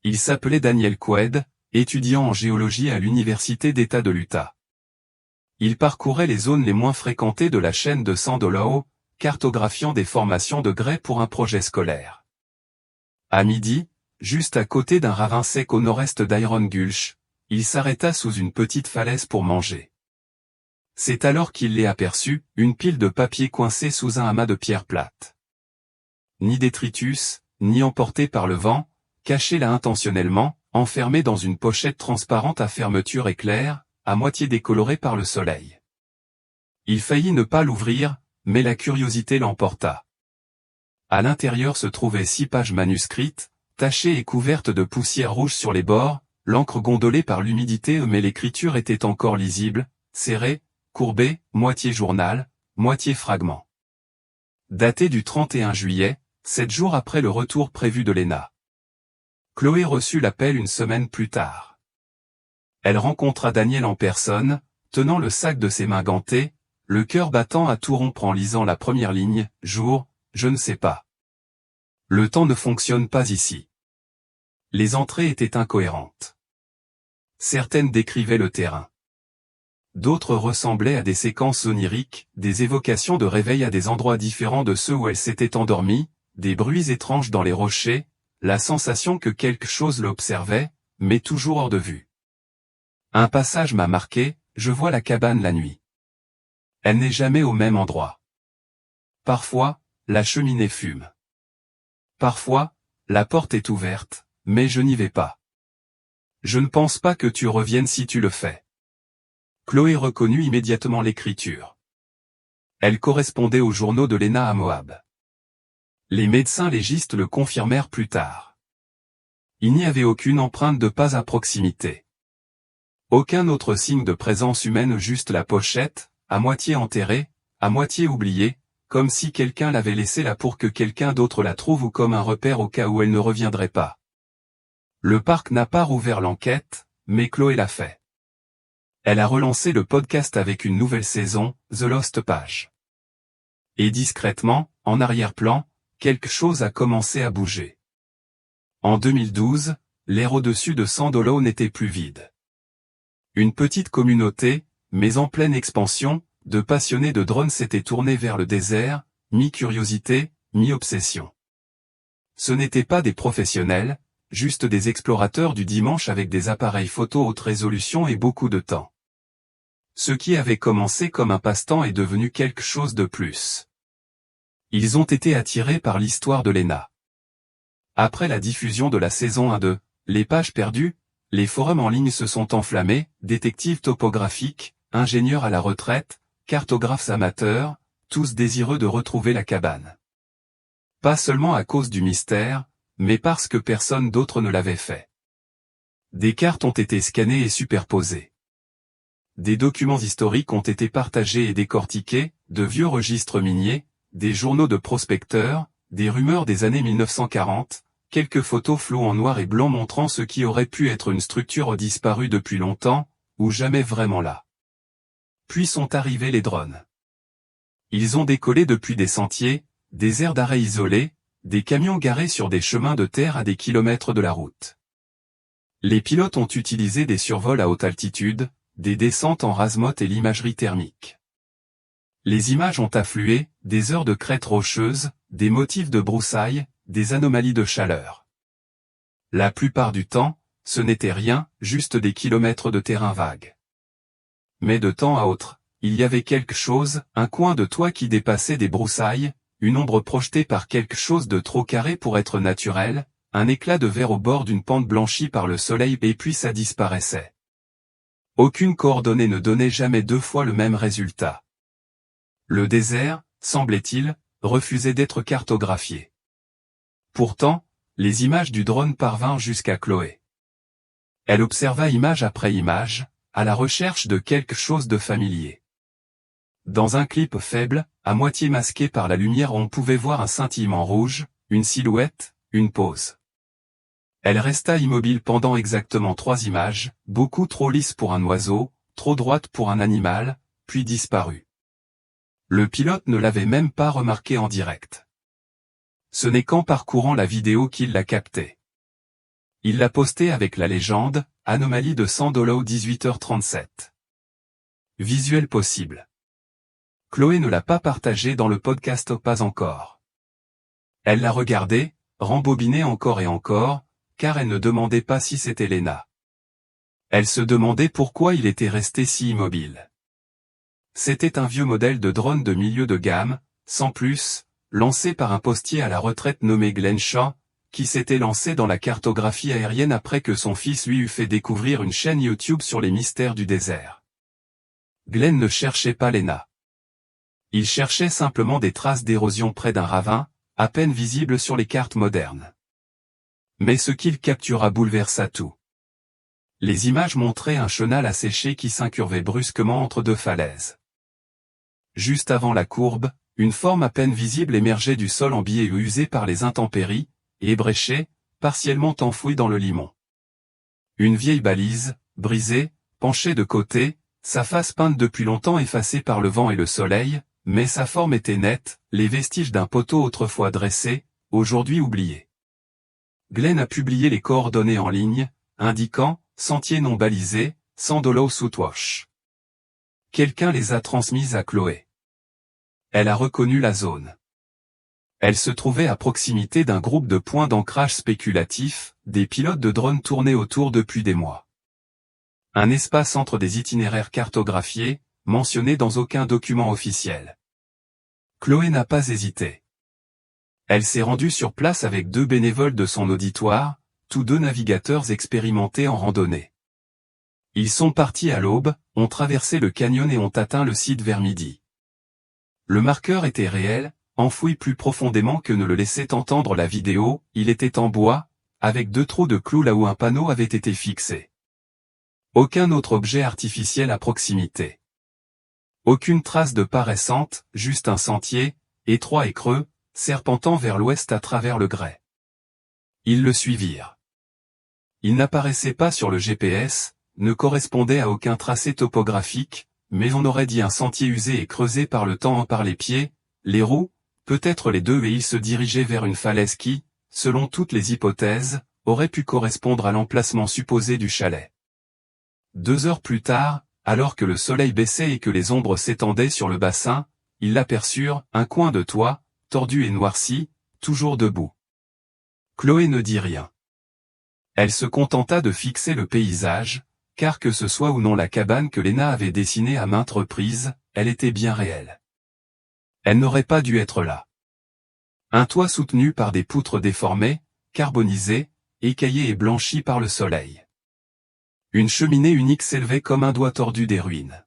Il s'appelait Daniel Quaid, étudiant en géologie à l'Université d'État de l'Utah. Il parcourait les zones les moins fréquentées de la chaîne de Sand Hollow, cartographiant des formations de grès pour un projet scolaire. À midi, juste à côté d'un ravin sec au nord-est d'Iron Gulch, il s'arrêta sous une petite falaise pour manger. C'est alors qu'il les aperçut, une pile de papier coincée sous un amas de pierres plates. Ni détritus, ni emporté par le vent, caché là intentionnellement, enfermé dans une pochette transparente à fermeture éclair, à moitié décolorée par le soleil. Il faillit ne pas l'ouvrir, mais la curiosité l'emporta. À l'intérieur se trouvaient 6 pages manuscrites, tachées et couvertes de poussière rouge sur les bords, l'encre gondolée par l'humidité mais l'écriture était encore lisible, serrée, courbée, moitié journal, moitié fragment. Daté du 31 juillet, 7 jours après le retour prévu de Lena. Chloé reçut l'appel une semaine plus tard. Elle rencontra Daniel en personne, tenant le sac de ses mains gantées, le cœur battant à tout rompre en lisant la première ligne, « Jour, je ne sais pas. Le temps ne fonctionne pas ici. » Les entrées étaient incohérentes. Certaines décrivaient le terrain. D'autres ressemblaient à des séquences oniriques, des évocations de réveil à des endroits différents de ceux où elle s'était endormie, des bruits étranges dans les rochers, la sensation que quelque chose l'observait, mais toujours hors de vue. Un passage m'a marqué, je vois la cabane la nuit. Elle n'est jamais au même endroit. Parfois, la cheminée fume. Parfois, la porte est ouverte, mais je n'y vais pas. Je ne pense pas que tu reviennes si tu le fais. Chloé reconnut immédiatement l'écriture. Elle correspondait aux journaux de Lena à Moab. Les médecins légistes le confirmèrent plus tard. Il n'y avait aucune empreinte de pas à proximité. Aucun autre signe de présence humaine, juste la pochette, à moitié enterrée, à moitié oubliée, comme si quelqu'un l'avait laissée là pour que quelqu'un d'autre la trouve ou comme un repère au cas où elle ne reviendrait pas. Le parc n'a pas rouvert l'enquête, mais Chloé l'a fait. Elle a relancé le podcast avec une nouvelle saison, The Lost Page. Et discrètement, en arrière-plan, quelque chose a commencé à bouger. En 2012, l'air au-dessus de Sand Hollow n'était plus vide. Une petite communauté, mais en pleine expansion, de passionnés de drones s'était tournée vers le désert, mi-curiosité, mi-obsession. Ce n'étaient pas des professionnels, juste des explorateurs du dimanche avec des appareils photo haute résolution et beaucoup de temps. Ce qui avait commencé comme un passe-temps est devenu quelque chose de plus. Ils ont été attirés par l'histoire de Lena. Après la diffusion de la saison 1 de Les Pages Perdues, les forums en ligne se sont enflammés, détectives topographiques, ingénieurs à la retraite, cartographes amateurs, tous désireux de retrouver la cabane. Pas seulement à cause du mystère, mais parce que personne d'autre ne l'avait fait. Des cartes ont été scannées et superposées. Des documents historiques ont été partagés et décortiqués, de vieux registres miniers, des journaux de prospecteurs, des rumeurs des années 1940, quelques photos floues en noir et blanc montrant ce qui aurait pu être une structure disparue depuis longtemps, ou jamais vraiment là. Puis sont arrivés les drones. Ils ont décollé depuis des sentiers, des aires d'arrêt isolés, des camions garés sur des chemins de terre à des kilomètres de la route. Les pilotes ont utilisé des survols à haute altitude, des descentes en rase-motte et l'imagerie thermique. Les images ont afflué, des heures de crêtes rocheuses, des motifs de broussailles, des anomalies de chaleur. La plupart du temps, ce n'était rien, juste des kilomètres de terrain vague. Mais de temps à autre, il y avait quelque chose, un coin de toit qui dépassait des broussailles, une ombre projetée par quelque chose de trop carré pour être naturel, un éclat de verre au bord d'une pente blanchie par le soleil et puis ça disparaissait. Aucune coordonnée ne donnait jamais deux fois le même résultat. Le désert, semblait-il, refusait d'être cartographié. Pourtant, les images du drone parvinrent jusqu'à Chloé. Elle observa image après image, à la recherche de quelque chose de familier. Dans un clip faible, à moitié masqué par la lumière, on pouvait voir un scintillement rouge, une silhouette, une pose. Elle resta immobile pendant exactement 3 images, beaucoup trop lisses pour un oiseau, trop droite pour un animal, puis disparut. Le pilote ne l'avait même pas remarqué en direct. Ce n'est qu'en parcourant la vidéo qu'il l'a captée. Il l'a postée avec la légende, anomalie de Sandolo 18h37. Visuel possible. Chloé ne l'a pas partagé dans le podcast Pas encore. Elle l'a regardé, rembobiné encore et encore, car elle ne demandait pas si c'était Lena. Elle se demandait pourquoi il était resté si immobile. C'était un vieux modèle de drone de milieu de gamme, sans plus, lancé par un postier à la retraite nommé Glenn Shaw, qui s'était lancé dans la cartographie aérienne après que son fils lui eut fait découvrir une chaîne YouTube sur les mystères du désert. Glenn ne cherchait pas Lena. Il cherchait simplement des traces d'érosion près d'un ravin, à peine visibles sur les cartes modernes. Mais ce qu'il captura bouleversa tout. Les images montraient un chenal asséché qui s'incurvait brusquement entre 2 falaises. Juste avant la courbe, une forme à peine visible émergeait du sol embié et usé par les intempéries, et ébréché, partiellement enfoui dans le limon. Une vieille balise, brisée, penchée de côté, sa face peinte depuis longtemps effacée par le vent et le soleil, mais sa forme était nette, les vestiges d'un poteau autrefois dressé, aujourd'hui oublié. Glenn a publié les coordonnées en ligne, indiquant « Sentier non balisé, Sandolo Southwash ». Quelqu'un les a transmises à Chloé. Elle a reconnu la zone. Elle se trouvait à proximité d'un groupe de points d'ancrage spéculatifs, des pilotes de drones tournaient autour depuis des mois. Un espace entre des itinéraires cartographiés, mentionné dans aucun document officiel. Chloé n'a pas hésité. Elle s'est rendue sur place avec 2 bénévoles de son auditoire, tous 2 navigateurs expérimentés en randonnée. Ils sont partis à l'aube, ont traversé le canyon et ont atteint le site vers midi. Le marqueur était réel, enfoui plus profondément que ne le laissait entendre la vidéo, il était en bois, avec 2 trous de clous là où un panneau avait été fixé. Aucun autre objet artificiel à proximité. Aucune trace de pas récente, juste un sentier, étroit et creux, serpentant vers l'ouest à travers le grès. Ils le suivirent. Il n'apparaissait pas sur le GPS, ne correspondait à aucun tracé topographique, mais on aurait dit un sentier usé et creusé par le temps par les pieds, les roues, peut-être les 2 et il se dirigeait vers une falaise qui, selon toutes les hypothèses, aurait pu correspondre à l'emplacement supposé du chalet. 2 heures plus tard, alors que le soleil baissait et que les ombres s'étendaient sur le bassin, ils l'aperçurent, un coin de toit, tordu et noirci, toujours debout. Chloé ne dit rien. Elle se contenta de fixer le paysage, car que ce soit ou non la cabane que Lena avait dessinée à maintes reprises, elle était bien réelle. Elle n'aurait pas dû être là. Un toit soutenu par des poutres déformées, carbonisées, écaillées et blanchies par le soleil. Une cheminée unique s'élevait comme un doigt tordu des ruines.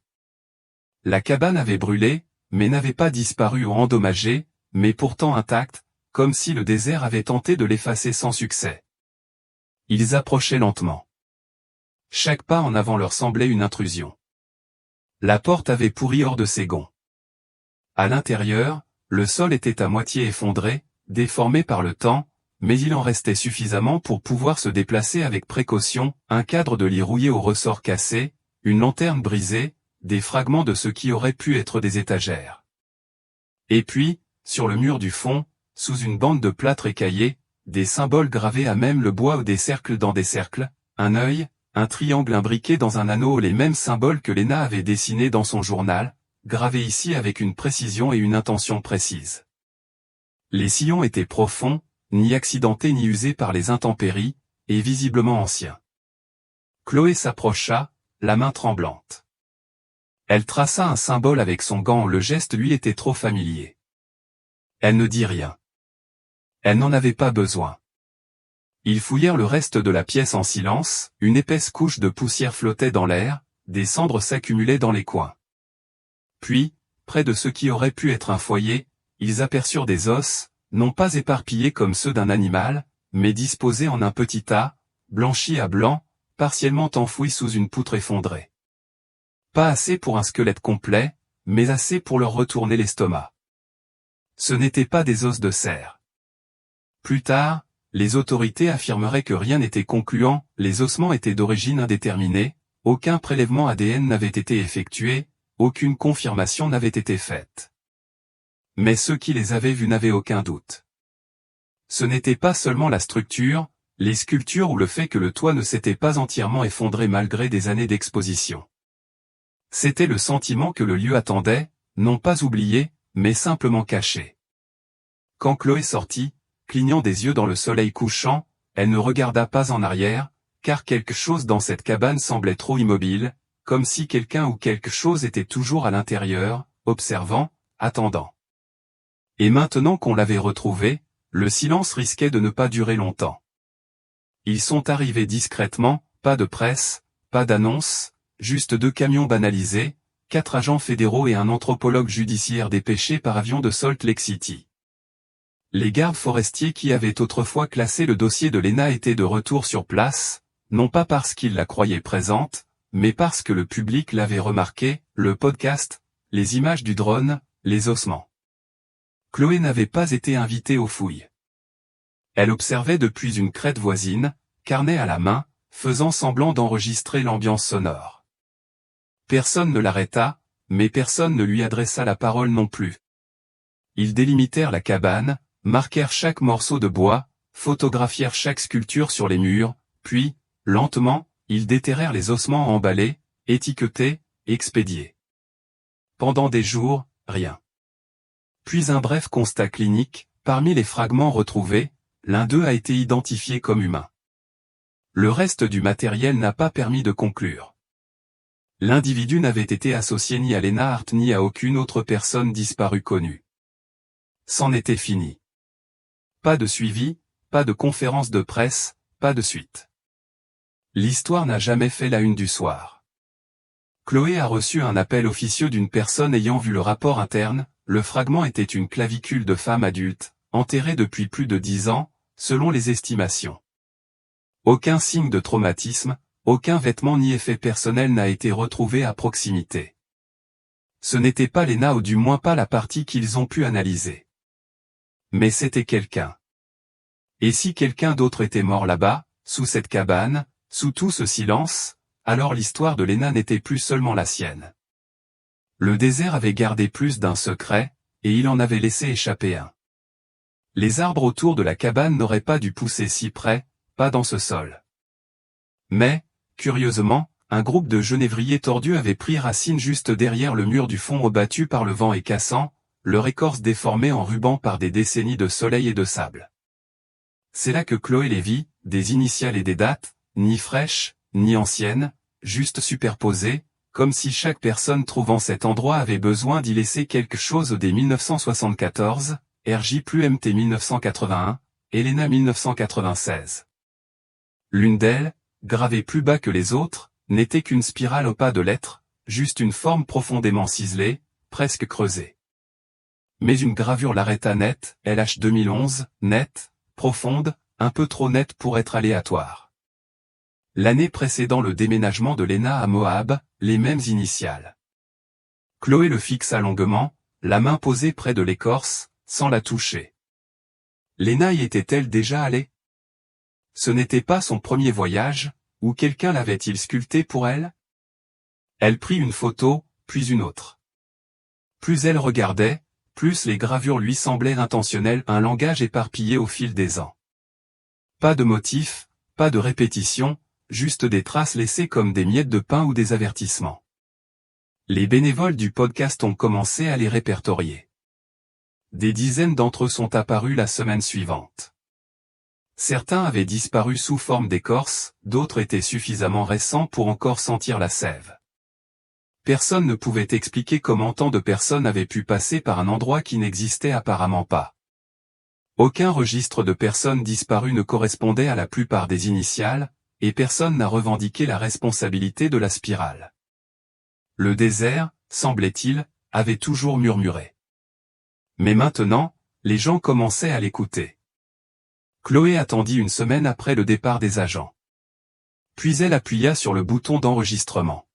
La cabane avait brûlé, mais n'avait pas disparu ou endommagé, mais pourtant intacte, comme si le désert avait tenté de l'effacer sans succès. Ils approchaient lentement. Chaque pas en avant leur semblait une intrusion. La porte avait pourri hors de ses gonds. À l'intérieur, le sol était à moitié effondré, déformé par le temps, mais il en restait suffisamment pour pouvoir se déplacer avec précaution, un cadre de lit rouillé au ressort cassé, une lanterne brisée, des fragments de ce qui aurait pu être des étagères. Et puis, sur le mur du fond, sous une bande de plâtre écaillé, des symboles gravés à même le bois ou des cercles dans des cercles, un œil, un triangle imbriqué dans un anneau, les mêmes symboles que Léna avait dessinés dans son journal, gravés ici avec une précision et une intention précises. Les sillons étaient profonds, ni accidentés ni usés par les intempéries, et visiblement anciens. Chloé s'approcha, la main tremblante. Elle traça un symbole avec son gant, le geste lui était trop familier. Elle ne dit rien. Elle n'en avait pas besoin. Ils fouillèrent le reste de la pièce en silence, une épaisse couche de poussière flottait dans l'air, des cendres s'accumulaient dans les coins. Puis, près de ce qui aurait pu être un foyer, ils aperçurent des os, non pas éparpillés comme ceux d'un animal, mais disposés en un petit tas, blanchis à blanc, partiellement enfouis sous une poutre effondrée. Pas assez pour un squelette complet, mais assez pour leur retourner l'estomac. Ce n'étaient pas des os de cerf. Plus tard, les autorités affirmeraient que rien n'était concluant, les ossements étaient d'origine indéterminée, aucun prélèvement ADN n'avait été effectué, aucune confirmation n'avait été faite. Mais ceux qui les avaient vus n'avaient aucun doute. Ce n'était pas seulement la structure, les sculptures ou le fait que le toit ne s'était pas entièrement effondré malgré des années d'exposition. C'était le sentiment que le lieu attendait, non pas oublié, mais simplement caché. Quand Chloé sortit, clignant des yeux dans le soleil couchant, elle ne regarda pas en arrière, car quelque chose dans cette cabane semblait trop immobile, comme si quelqu'un ou quelque chose était toujours à l'intérieur, observant, attendant. Et maintenant qu'on l'avait retrouvé, le silence risquait de ne pas durer longtemps. Ils sont arrivés discrètement, pas de presse, pas d'annonce, juste 2 camions banalisés, 4 agents fédéraux et un anthropologue judiciaire dépêché par avion de Salt Lake City. Les gardes forestiers qui avaient autrefois classé le dossier de Léna étaient de retour sur place, non pas parce qu'ils la croyaient présente, mais parce que le public l'avait remarqué, le podcast, les images du drone, les ossements. Chloé n'avait pas été invitée aux fouilles. Elle observait depuis une crête voisine, carnet à la main, faisant semblant d'enregistrer l'ambiance sonore. Personne ne l'arrêta, mais personne ne lui adressa la parole non plus. Ils délimitèrent la cabane, marquèrent chaque morceau de bois, photographièrent chaque sculpture sur les murs, puis, lentement, ils déterrèrent les ossements emballés, étiquetés, expédiés. Pendant des jours, rien. Puis un bref constat clinique, parmi les fragments retrouvés, l'un d'eux a été identifié comme humain. Le reste du matériel n'a pas permis de conclure. L'individu n'avait été associé ni à Léna Hart ni à aucune autre personne disparue connue. C'en était fini. Pas de suivi, pas de conférence de presse, pas de suite. L'histoire n'a jamais fait la une du soir. Chloé a reçu un appel officieux d'une personne ayant vu le rapport interne, le fragment était une clavicule de femme adulte, enterrée depuis plus de 10 ans, selon les estimations. Aucun signe de traumatisme, aucun vêtement ni effet personnel n'a été retrouvé à proximité. Ce n'était pas Léna ou du moins pas la partie qu'ils ont pu analyser. Mais c'était quelqu'un. Et si quelqu'un d'autre était mort là-bas, sous cette cabane, sous tout ce silence, alors l'histoire de Léna n'était plus seulement la sienne. Le désert avait gardé plus d'un secret, et il en avait laissé échapper un. Les arbres autour de la cabane n'auraient pas dû pousser si près, pas dans ce sol. Mais, curieusement, un groupe de genévriers tordus avait pris racine juste derrière le mur du fond rebattu par le vent et cassant, leur écorce déformée en ruban par des décennies de soleil et de sable. C'est là que Chloé les vit, des initiales et des dates, ni fraîches, ni anciennes, juste superposées, comme si chaque personne trouvant cet endroit avait besoin d'y laisser quelque chose dès 1974, RJ+MT 1981, Elena 1996. L'une d'elles, gravée plus bas que les autres, n'était qu'une spirale au pas de lettres, juste une forme profondément ciselée, presque creusée. Mais une gravure l'arrêta net, LH 2011, nette, profonde, un peu trop nette pour être aléatoire. L'année précédant le déménagement de Lena à Moab, les mêmes initiales. Chloé le fixa longuement, la main posée près de l'écorce, sans la toucher. Lena y était-elle déjà allée? Ce n'était pas son premier voyage, ou quelqu'un l'avait-il sculpté pour elle? Elle prit une photo, puis une autre. Plus elle regardait, plus les gravures lui semblaient intentionnelles, un langage éparpillé au fil des ans. Pas de motifs, pas de répétition, juste des traces laissées comme des miettes de pain ou des avertissements. Les bénévoles du podcast ont commencé à les répertorier. Des dizaines d'entre eux sont apparus la semaine suivante. Certains avaient disparu sous forme d'écorce, d'autres étaient suffisamment récents pour encore sentir la sève. Personne ne pouvait expliquer comment tant de personnes avaient pu passer par un endroit qui n'existait apparemment pas. Aucun registre de personnes disparues ne correspondait à la plupart des initiales, et personne n'a revendiqué la responsabilité de la spirale. Le désert, semblait-il, avait toujours murmuré. Mais maintenant, les gens commençaient à l'écouter. Chloé attendit une semaine après le départ des agents. Puis elle appuya sur le bouton d'enregistrement.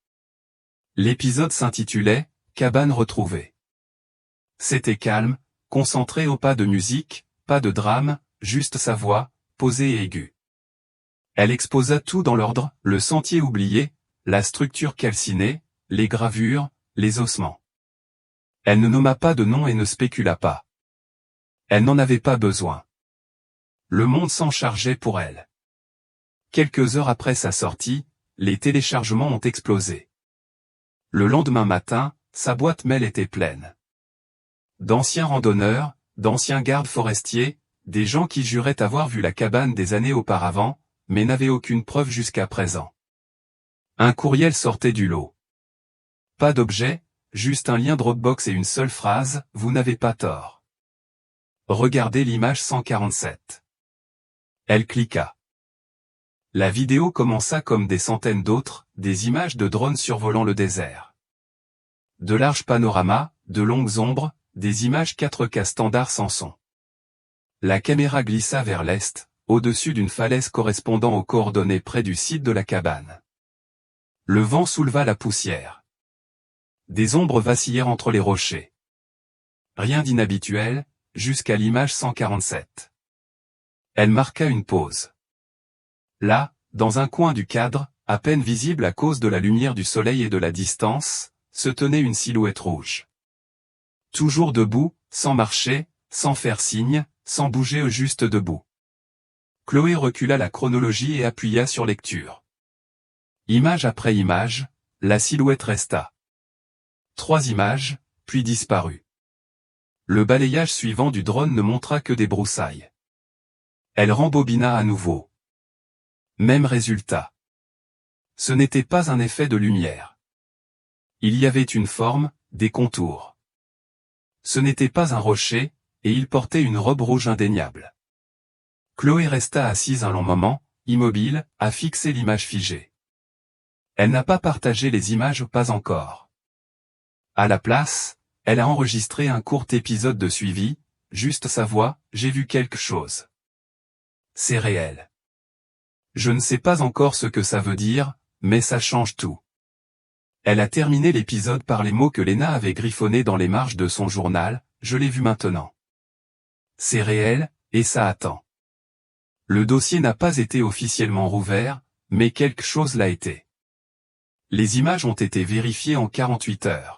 L'épisode s'intitulait « Cabane retrouvée ». C'était calme, concentré au pas de musique, pas de drame, juste sa voix, posée et aiguë. Elle exposa tout dans l'ordre, le sentier oublié, la structure calcinée, les gravures, les ossements. Elle ne nomma pas de nom et ne spécula pas. Elle n'en avait pas besoin. Le monde s'en chargeait pour elle. Quelques heures après sa sortie, les téléchargements ont explosé. Le lendemain matin, sa boîte mail était pleine. D'anciens randonneurs, d'anciens gardes forestiers, des gens qui juraient avoir vu la cabane des années auparavant, mais n'avaient aucune preuve jusqu'à présent. Un courriel sortait du lot. Pas d'objet, juste un lien Dropbox et une seule phrase, « Vous n'avez pas tort ». Regardez l'image 147. Elle cliqua. La vidéo commença comme des centaines d'autres, des images de drones survolant le désert. De larges panoramas, de longues ombres, des images 4K standards sans son. La caméra glissa vers l'est, au-dessus d'une falaise correspondant aux coordonnées près du site de la cabane. Le vent souleva la poussière. Des ombres vacillèrent entre les rochers. Rien d'inhabituel, jusqu'à l'image 147. Elle marqua une pause. Là, dans un coin du cadre, à peine visible à cause de la lumière du soleil et de la distance, se tenait une silhouette rouge. Toujours debout, sans marcher, sans faire signe, sans bouger, juste debout. Chloé recula la chronologie et appuya sur lecture. Image après image, la silhouette resta. 3 images, puis disparut. Le balayage suivant du drone ne montra que des broussailles. Elle rembobina à nouveau. Même résultat. Ce n'était pas un effet de lumière. Il y avait une forme, des contours. Ce n'était pas un rocher, et il portait une robe rouge indéniable. Chloé resta assise un long moment, immobile, à fixer l'image figée. Elle n'a pas partagé les images, pas encore. À la place, elle a enregistré un court épisode de suivi, juste sa voix, « J'ai vu quelque chose. C'est réel. Je ne sais pas encore ce que ça veut dire, mais ça change tout. » Elle a terminé l'épisode par les mots que Lena avait griffonnés dans les marges de son journal, « Je l'ai vu maintenant. C'est réel, et ça attend. » Le dossier n'a pas été officiellement rouvert, mais quelque chose l'a été. Les images ont été vérifiées en 48 heures.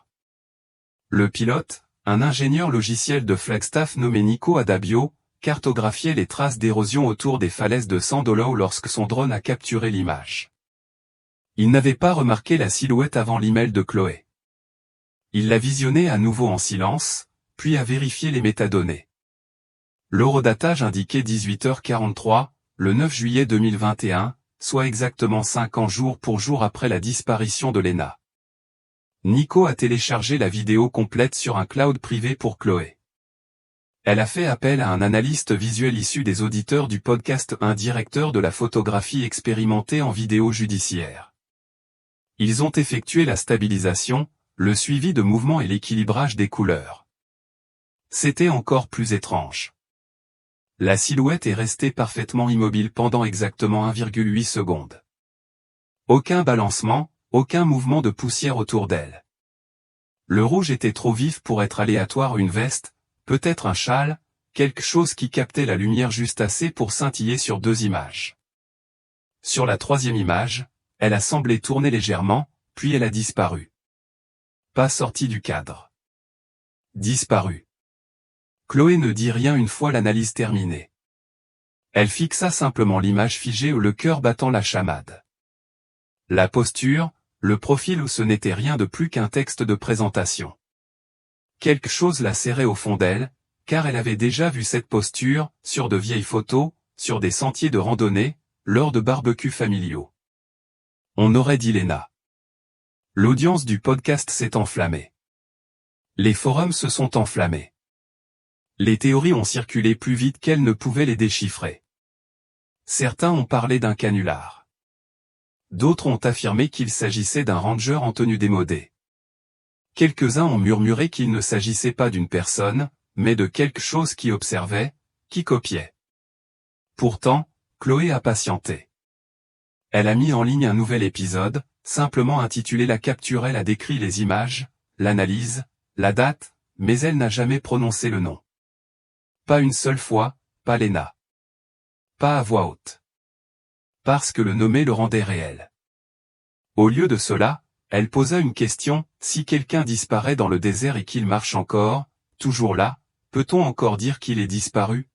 Le pilote, un ingénieur logiciel de Flagstaff nommé Nico Adabio, cartographiait les traces d'érosion autour des falaises de Sandolo lorsque son drone a capturé l'image. Il n'avait pas remarqué la silhouette avant l'email de Chloé. Il l'a visionnée à nouveau en silence, puis a vérifié les métadonnées. L'horodatage indiquait 18h43, le 9 juillet 2021, soit exactement 5 ans jour pour jour après la disparition de Lena. Nico a téléchargé la vidéo complète sur un cloud privé pour Chloé. Elle a fait appel à un analyste visuel issu des auditeurs du podcast, un directeur de la photographie expérimenté en vidéo judiciaire. Ils ont effectué la stabilisation, le suivi de mouvements et l'équilibrage des couleurs. C'était encore plus étrange. La silhouette est restée parfaitement immobile pendant exactement 1,8 secondes. Aucun balancement, aucun mouvement de poussière autour d'elle. Le rouge était trop vif pour être aléatoire, une veste, peut-être un châle, quelque chose qui captait la lumière juste assez pour scintiller sur 2 images. Sur la 3e image, elle a semblé tourner légèrement, puis elle a disparu. Pas sortie du cadre. Disparu. Chloé ne dit rien une fois l'analyse terminée. Elle fixa simplement l'image figée, le cœur battant la chamade. La posture, le profil, où ce n'était rien de plus qu'un texte de présentation. Quelque chose la serrait au fond d'elle, car elle avait déjà vu cette posture, sur de vieilles photos, sur des sentiers de randonnée, lors de barbecues familiaux. On aurait dit Léna. L'audience du podcast s'est enflammée. Les forums se sont enflammés. Les théories ont circulé plus vite qu'elles ne pouvaient les déchiffrer. Certains ont parlé d'un canular. D'autres ont affirmé qu'il s'agissait d'un ranger en tenue démodée. Quelques-uns ont murmuré qu'il ne s'agissait pas d'une personne, mais de quelque chose qui observait, qui copiait. Pourtant, Chloé a patienté. Elle a mis en ligne un nouvel épisode, simplement intitulé La capture. Elle a décrit les images, l'analyse, la date, mais elle n'a jamais prononcé le nom. Pas une seule fois, pas Léna. Pas à voix haute. Parce que le nommer le rendait réel. Au lieu de cela, elle posa une question: si quelqu'un disparaît dans le désert et qu'il marche encore, toujours là, peut-on encore dire qu'il est disparu?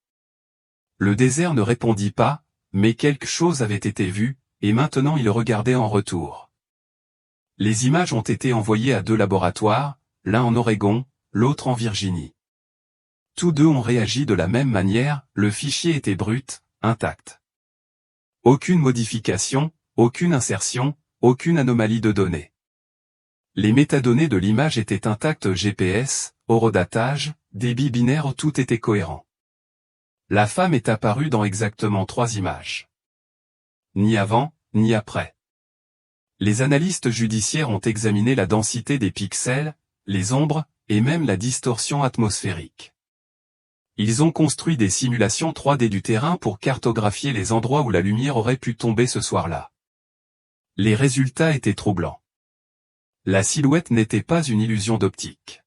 Le désert ne répondit pas, mais quelque chose avait été vu, et maintenant il regardait en retour. Les images ont été envoyées à 2 laboratoires, l'un en Oregon, l'autre en Virginie. Tous 2 ont réagi de la même manière, le fichier était brut, intact. Aucune modification, aucune insertion, aucune anomalie de données. Les métadonnées de l'image étaient intactes, GPS, horodatage, débit binaire, tout était cohérent. La femme est apparue dans exactement 3 images. Ni avant, ni après. Les analystes judiciaires ont examiné la densité des pixels, les ombres, et même la distorsion atmosphérique. Ils ont construit des simulations 3D du terrain pour cartographier les endroits où la lumière aurait pu tomber ce soir-là. Les résultats étaient troublants. La silhouette n'était pas une illusion d'optique.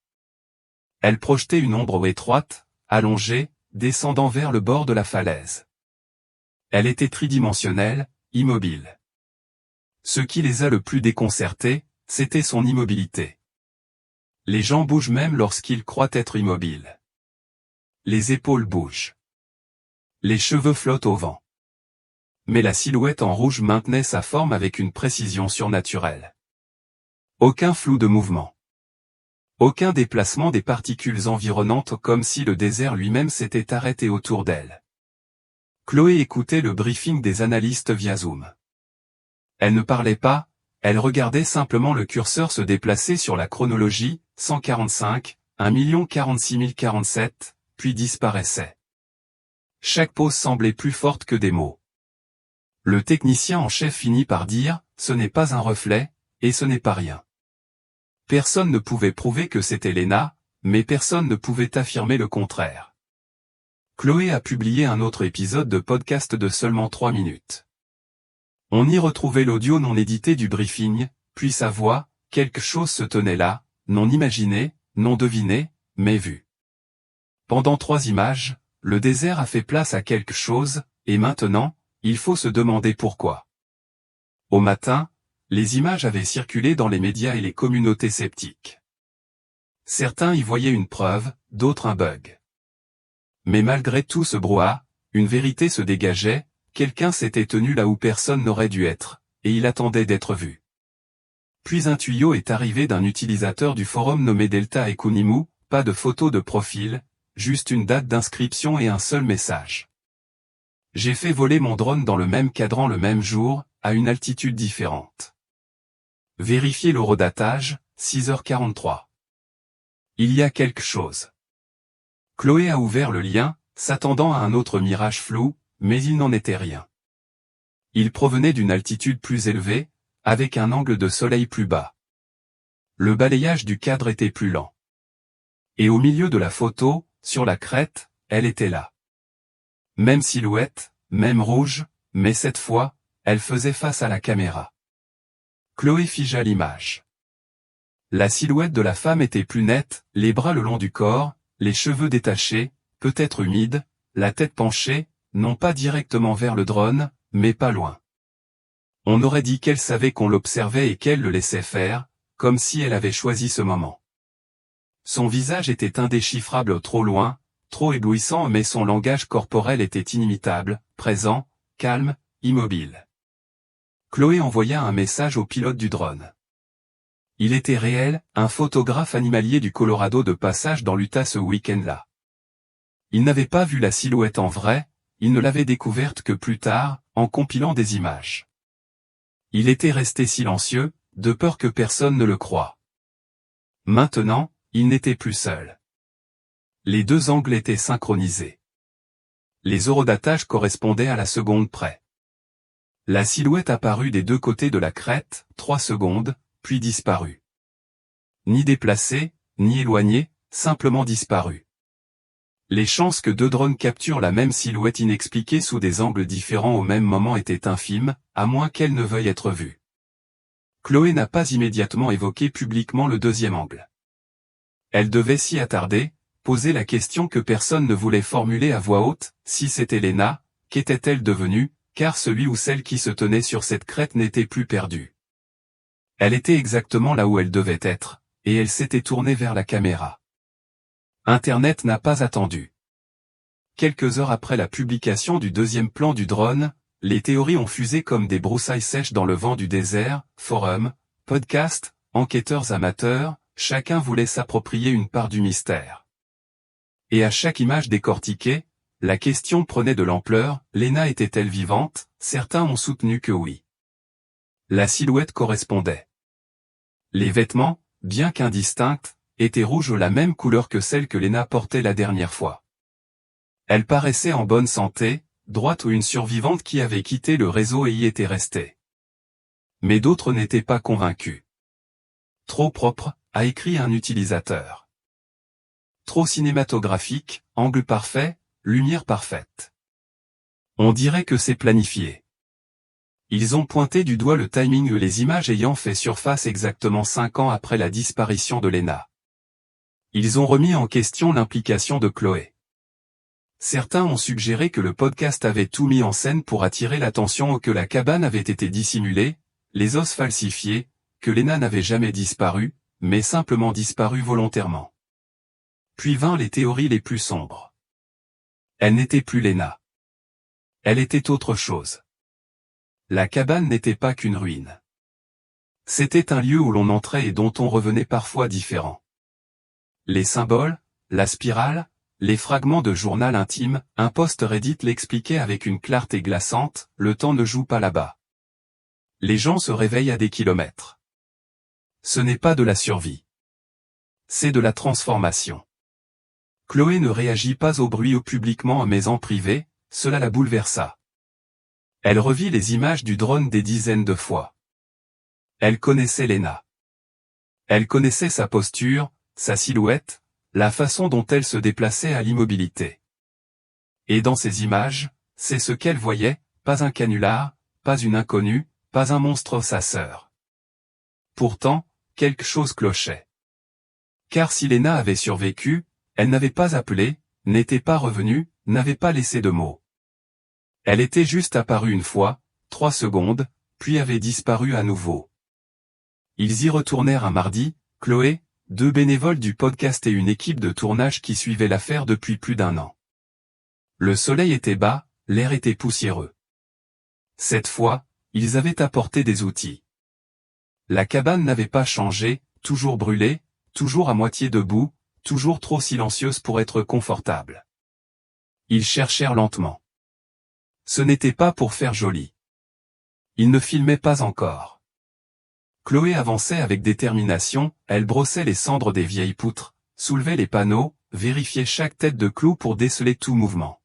Elle projetait une ombre étroite, allongée, descendant vers le bord de la falaise. Elle était tridimensionnelle, immobile. Ce qui les a le plus déconcertés, c'était son immobilité. Les gens bougent même lorsqu'ils croient être immobiles. Les épaules bougent. Les cheveux flottent au vent. Mais la silhouette en rouge maintenait sa forme avec une précision surnaturelle. Aucun flou de mouvement. Aucun déplacement des particules environnantes, comme si le désert lui-même s'était arrêté autour d'elle. Chloé écoutait le briefing des analystes via Zoom. Elle ne parlait pas, elle regardait simplement le curseur se déplacer sur la chronologie, 145, 1 046 047, puis disparaissait. Chaque pause semblait plus forte que des mots. Le technicien en chef finit par dire, ce n'est pas un reflet, et ce n'est pas rien. Personne ne pouvait prouver que c'était Léna, mais personne ne pouvait affirmer le contraire. Chloé a publié un autre épisode de podcast de seulement 3 minutes. On y retrouvait l'audio non édité du briefing, puis sa voix, quelque chose se tenait là, non imaginé, non deviné, mais vu. Pendant 3 images, le désert a fait place à quelque chose, et maintenant, il faut se demander pourquoi. Au matin, les images avaient circulé dans les médias et les communautés sceptiques. Certains y voyaient une preuve, d'autres un bug. Mais malgré tout ce brouhaha, une vérité se dégageait, quelqu'un s'était tenu là où personne n'aurait dû être, et il attendait d'être vu. Puis un tuyau est arrivé d'un utilisateur du forum nommé Delta Ekunimu, pas de photo de profil, juste une date d'inscription et un seul message. J'ai fait voler mon drone dans le même cadran le même jour, à une altitude différente. Vérifiez l'horodatage, 6h43. Il y a quelque chose. Chloé a ouvert le lien, s'attendant à un autre mirage flou, mais il n'en était rien. Il provenait d'une altitude plus élevée, avec un angle de soleil plus bas. Le balayage du cadre était plus lent. Et au milieu de la photo, sur la crête, elle était là. Même silhouette, même rouge, mais cette fois, elle faisait face à la caméra. Chloé figea l'image. La silhouette de la femme était plus nette, les bras le long du corps, les cheveux détachés, peut-être humides, la tête penchée, non pas directement vers le drone, mais pas loin. On aurait dit qu'elle savait qu'on l'observait et qu'elle le laissait faire, comme si elle avait choisi ce moment. Son visage était indéchiffrable trop loin, trop éblouissant, mais son langage corporel était inimitable, présent, calme, immobile. Chloé envoya un message au pilote du drone. Il était réel, un photographe animalier du Colorado de passage dans l'Utah ce week-end-là. Il n'avait pas vu la silhouette en vrai, il ne l'avait découverte que plus tard, en compilant des images. Il était resté silencieux, de peur que personne ne le croie. Maintenant, il n'était plus seul. Les deux angles étaient synchronisés. Les horodatage correspondaient à la seconde près. La silhouette apparut des deux côtés de la crête, 3 secondes, puis disparut. Ni déplacée, ni éloignée, simplement disparue. Les chances que deux drones capturent la même silhouette inexpliquée sous des angles différents au même moment étaient infimes, à moins qu'elle ne veuille être vue. Chloé n'a pas immédiatement évoqué publiquement le deuxième angle. Elle devait s'y attarder, poser la question que personne ne voulait formuler à voix haute, si c'était Lena, qu'était-elle devenue, car celui ou celle qui se tenait sur cette crête n'était plus perdu. Elle était exactement là où elle devait être, et elle s'était tournée vers la caméra. Internet n'a pas attendu. Quelques heures après la publication du deuxième plan du drone, les théories ont fusé comme des broussailles sèches dans le vent du désert, forums, podcasts, enquêteurs amateurs, chacun voulait s'approprier une part du mystère. Et à chaque image décortiquée, la question prenait de l'ampleur, Lena était-elle vivante? Certains ont soutenu que oui. La silhouette correspondait. Les vêtements, bien qu'indistincts, étaient rouges la même couleur que celle que Lena portait la dernière fois. Elle paraissait en bonne santé, droite ou une survivante qui avait quitté le réseau et y était restée. Mais d'autres n'étaient pas convaincus. Trop propre, a écrit un utilisateur. Trop cinématographique, angle parfait, lumière parfaite. On dirait que c'est planifié. Ils ont pointé du doigt le timing, les images ayant fait surface exactement 5 ans après la disparition de Lena. Ils ont remis en question l'implication de Chloé. Certains ont suggéré que le podcast avait tout mis en scène pour attirer l'attention ou que la cabane avait été dissimulée, les os falsifiés, que Lena n'avait jamais disparu, mais simplement disparu volontairement. Puis vinrent les théories les plus sombres. Elle n'était plus Lena. Elle était autre chose. La cabane n'était pas qu'une ruine. C'était un lieu où l'on entrait et dont on revenait parfois différent. Les symboles, la spirale, les fragments de journal intime, un post Reddit l'expliquait avec une clarté glaçante, le temps ne joue pas là-bas. Les gens se réveillent à des kilomètres. Ce n'est pas de la survie. C'est de la transformation. Chloé ne réagit pas au bruit ou publiquement mais en privé, cela la bouleversa. Elle revit les images du drone des dizaines de fois. Elle connaissait Lena. Elle connaissait sa posture, sa silhouette, la façon dont elle se déplaçait à l'immobilité. Et dans ces images, c'est ce qu'elle voyait, pas un canular, pas une inconnue, pas un monstre, sa sœur. Pourtant, quelque chose clochait. Car si Lena avait survécu, elle n'avait pas appelé, n'était pas revenue, n'avait pas laissé de mots. Elle était juste apparue une fois, 3 secondes, puis avait disparu à nouveau. Ils y retournèrent un mardi, Chloé, 2 bénévoles du podcast et une équipe de tournage qui suivait l'affaire depuis plus d'1 an. Le soleil était bas, l'air était poussiéreux. Cette fois, ils avaient apporté des outils. La cabane n'avait pas changé, toujours brûlée, toujours à moitié debout, toujours trop silencieuse pour être confortable. Ils cherchèrent lentement. Ce n'était pas pour faire joli. Ils ne filmaient pas encore. Chloé avançait avec détermination, elle brossait les cendres des vieilles poutres, soulevait les panneaux, vérifiait chaque tête de clou pour déceler tout mouvement.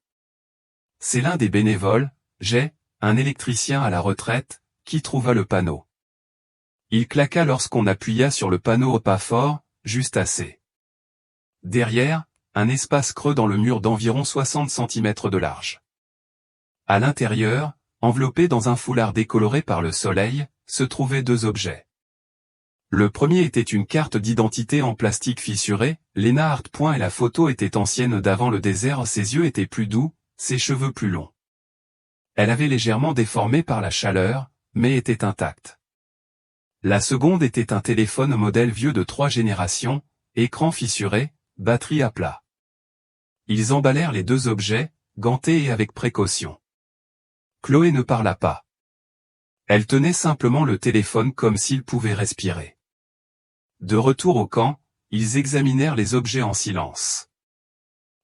C'est l'un des bénévoles, Jay, un électricien à la retraite, qui trouva le panneau. Il claqua lorsqu'on appuya sur le panneau pas fort, juste assez. Derrière, un espace creux dans le mur d'environ 60 cm de large. À l'intérieur, enveloppé dans un foulard décoloré par le soleil, se trouvaient deux objets. Le premier était une carte d'identité en plastique fissuré, Lena Hart. Et la photo était ancienne d'avant le désert. Ses yeux étaient plus doux, ses cheveux plus longs. Elle avait légèrement déformé par la chaleur, mais était intacte. La seconde était un téléphone modèle vieux de 3 générations, écran fissuré, batterie à plat. Ils emballèrent les deux objets, gantés et avec précaution. Chloé ne parla pas. Elle tenait simplement le téléphone comme s'il pouvait respirer. De retour au camp, ils examinèrent les objets en silence.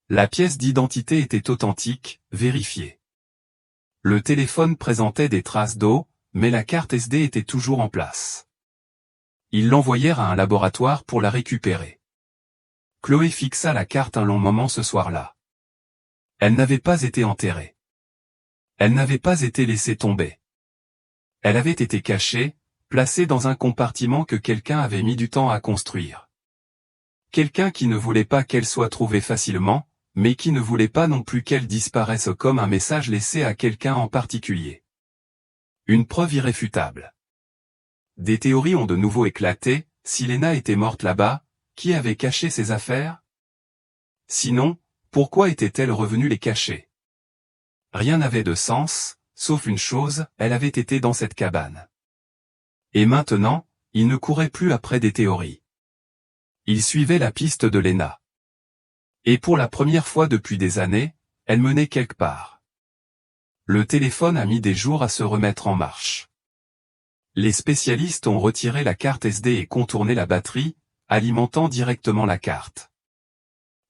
La pièce d'identité était authentique, vérifiée. Le téléphone présentait des traces d'eau, mais la carte SD était toujours en place. Ils l'envoyèrent à un laboratoire pour la récupérer. Chloé fixa la carte un long moment ce soir-là. Elle n'avait pas été enterrée. Elle n'avait pas été laissée tomber. Elle avait été cachée, placée dans un compartiment que quelqu'un avait mis du temps à construire. Quelqu'un qui ne voulait pas qu'elle soit trouvée facilement, mais qui ne voulait pas non plus qu'elle disparaisse comme un message laissé à quelqu'un en particulier. Une preuve irréfutable. Des théories ont de nouveau éclaté. Si Lena était morte là-bas, qui avait caché ses affaires? Sinon, pourquoi était-elle revenue les cacher? Rien n'avait de sens, sauf une chose, elle avait été dans cette cabane. Et maintenant, il ne courait plus après des théories. Il suivait la piste de Lena. Et pour la première fois depuis des années, elle menait quelque part. Le téléphone a mis des jours à se remettre en marche. Les spécialistes ont retiré la carte SD et contourné la batterie, alimentant directement la carte.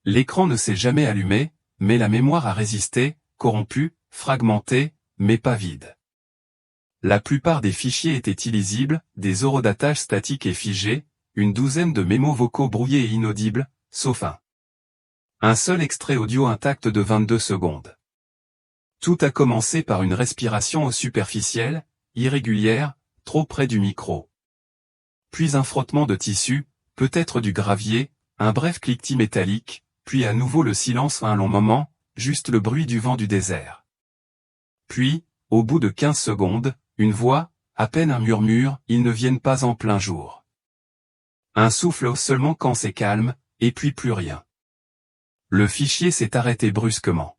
L'écran ne s'est jamais allumé, mais la mémoire a résisté, corrompue, fragmentée, mais pas vide. La plupart des fichiers étaient illisibles, des horodatages statiques et figés, une douzaine de mémos vocaux brouillés et inaudibles, sauf un seul extrait audio intact de 22 secondes. Tout a commencé par une respiration superficielle, irrégulière, trop près du micro. Puis un frottement de tissu, peut-être du gravier, un bref cliquetis métallique, puis à nouveau le silence un long moment, juste le bruit du vent du désert. Puis, au bout de 15 secondes, une voix, à peine un murmure, ils ne viennent pas en plein jour. Un souffle seulement quand c'est calme, et puis plus rien. Le fichier s'est arrêté brusquement.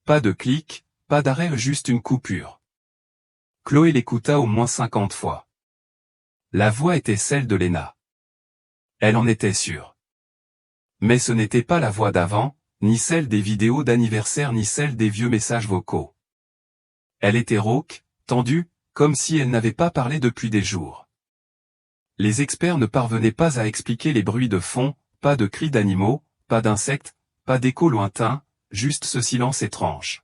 Pas de clic, pas d'arrêt, juste une coupure. Chloé l'écouta au moins 50 fois. La voix était celle de Lena. Elle en était sûre. Mais ce n'était pas la voix d'avant, ni celle des vidéos d'anniversaire ni celle des vieux messages vocaux. Elle était rauque, tendue, comme si elle n'avait pas parlé depuis des jours. Les experts ne parvenaient pas à expliquer les bruits de fond, pas de cris d'animaux, pas d'insectes, pas d'échos lointains, juste ce silence étrange.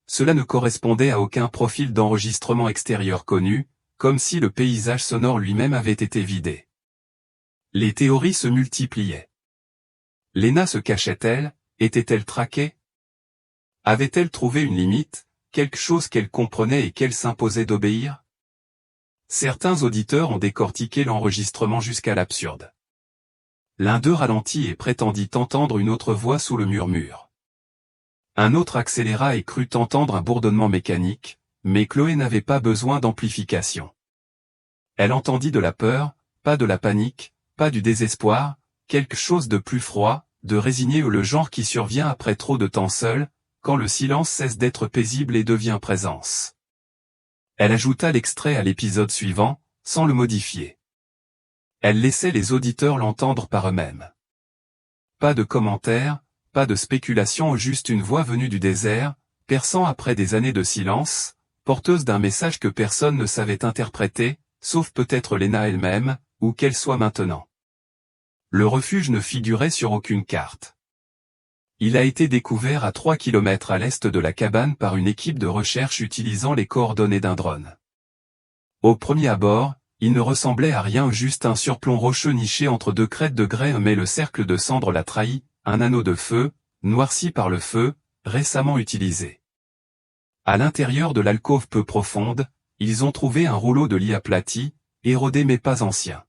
Cela ne correspondait à aucun profil d'enregistrement extérieur connu, comme si le paysage sonore lui-même avait été vidé. Les théories se multipliaient. Lena se cachait-elle? Était-elle traquée? Avait-elle trouvé une limite, quelque chose qu'elle comprenait et qu'elle s'imposait d'obéir? Certains auditeurs ont décortiqué l'enregistrement jusqu'à l'absurde. L'un d'eux ralentit et prétendit entendre une autre voix sous le murmure. Un autre accéléra et crut entendre un bourdonnement mécanique, mais Chloé n'avait pas besoin d'amplification. Elle entendit de la peur, pas de la panique, pas du désespoir, quelque chose de plus froid, de résigné, le genre qui survient après trop de temps seul, quand le silence cesse d'être paisible et devient présence. Elle ajouta l'extrait à l'épisode suivant, sans le modifier. Elle laissait les auditeurs l'entendre par eux-mêmes. Pas de commentaires, pas de spéculation, juste une voix venue du désert, perçant après des années de silence, porteuse d'un message que personne ne savait interpréter, sauf peut-être Lena elle-même, où qu'elle soit maintenant. Le refuge ne figurait sur aucune carte. Il a été découvert à 3 km à l'est de la cabane par une équipe de recherche utilisant les coordonnées d'un drone. Au premier abord, il ne ressemblait à rien, juste un surplomb rocheux niché entre deux crêtes de grès, mais le cercle de cendres l'a trahi, un anneau de feu, noirci par le feu, récemment utilisé. À l'intérieur de l'alcôve peu profonde, ils ont trouvé un rouleau de lit aplati, érodé mais pas ancien.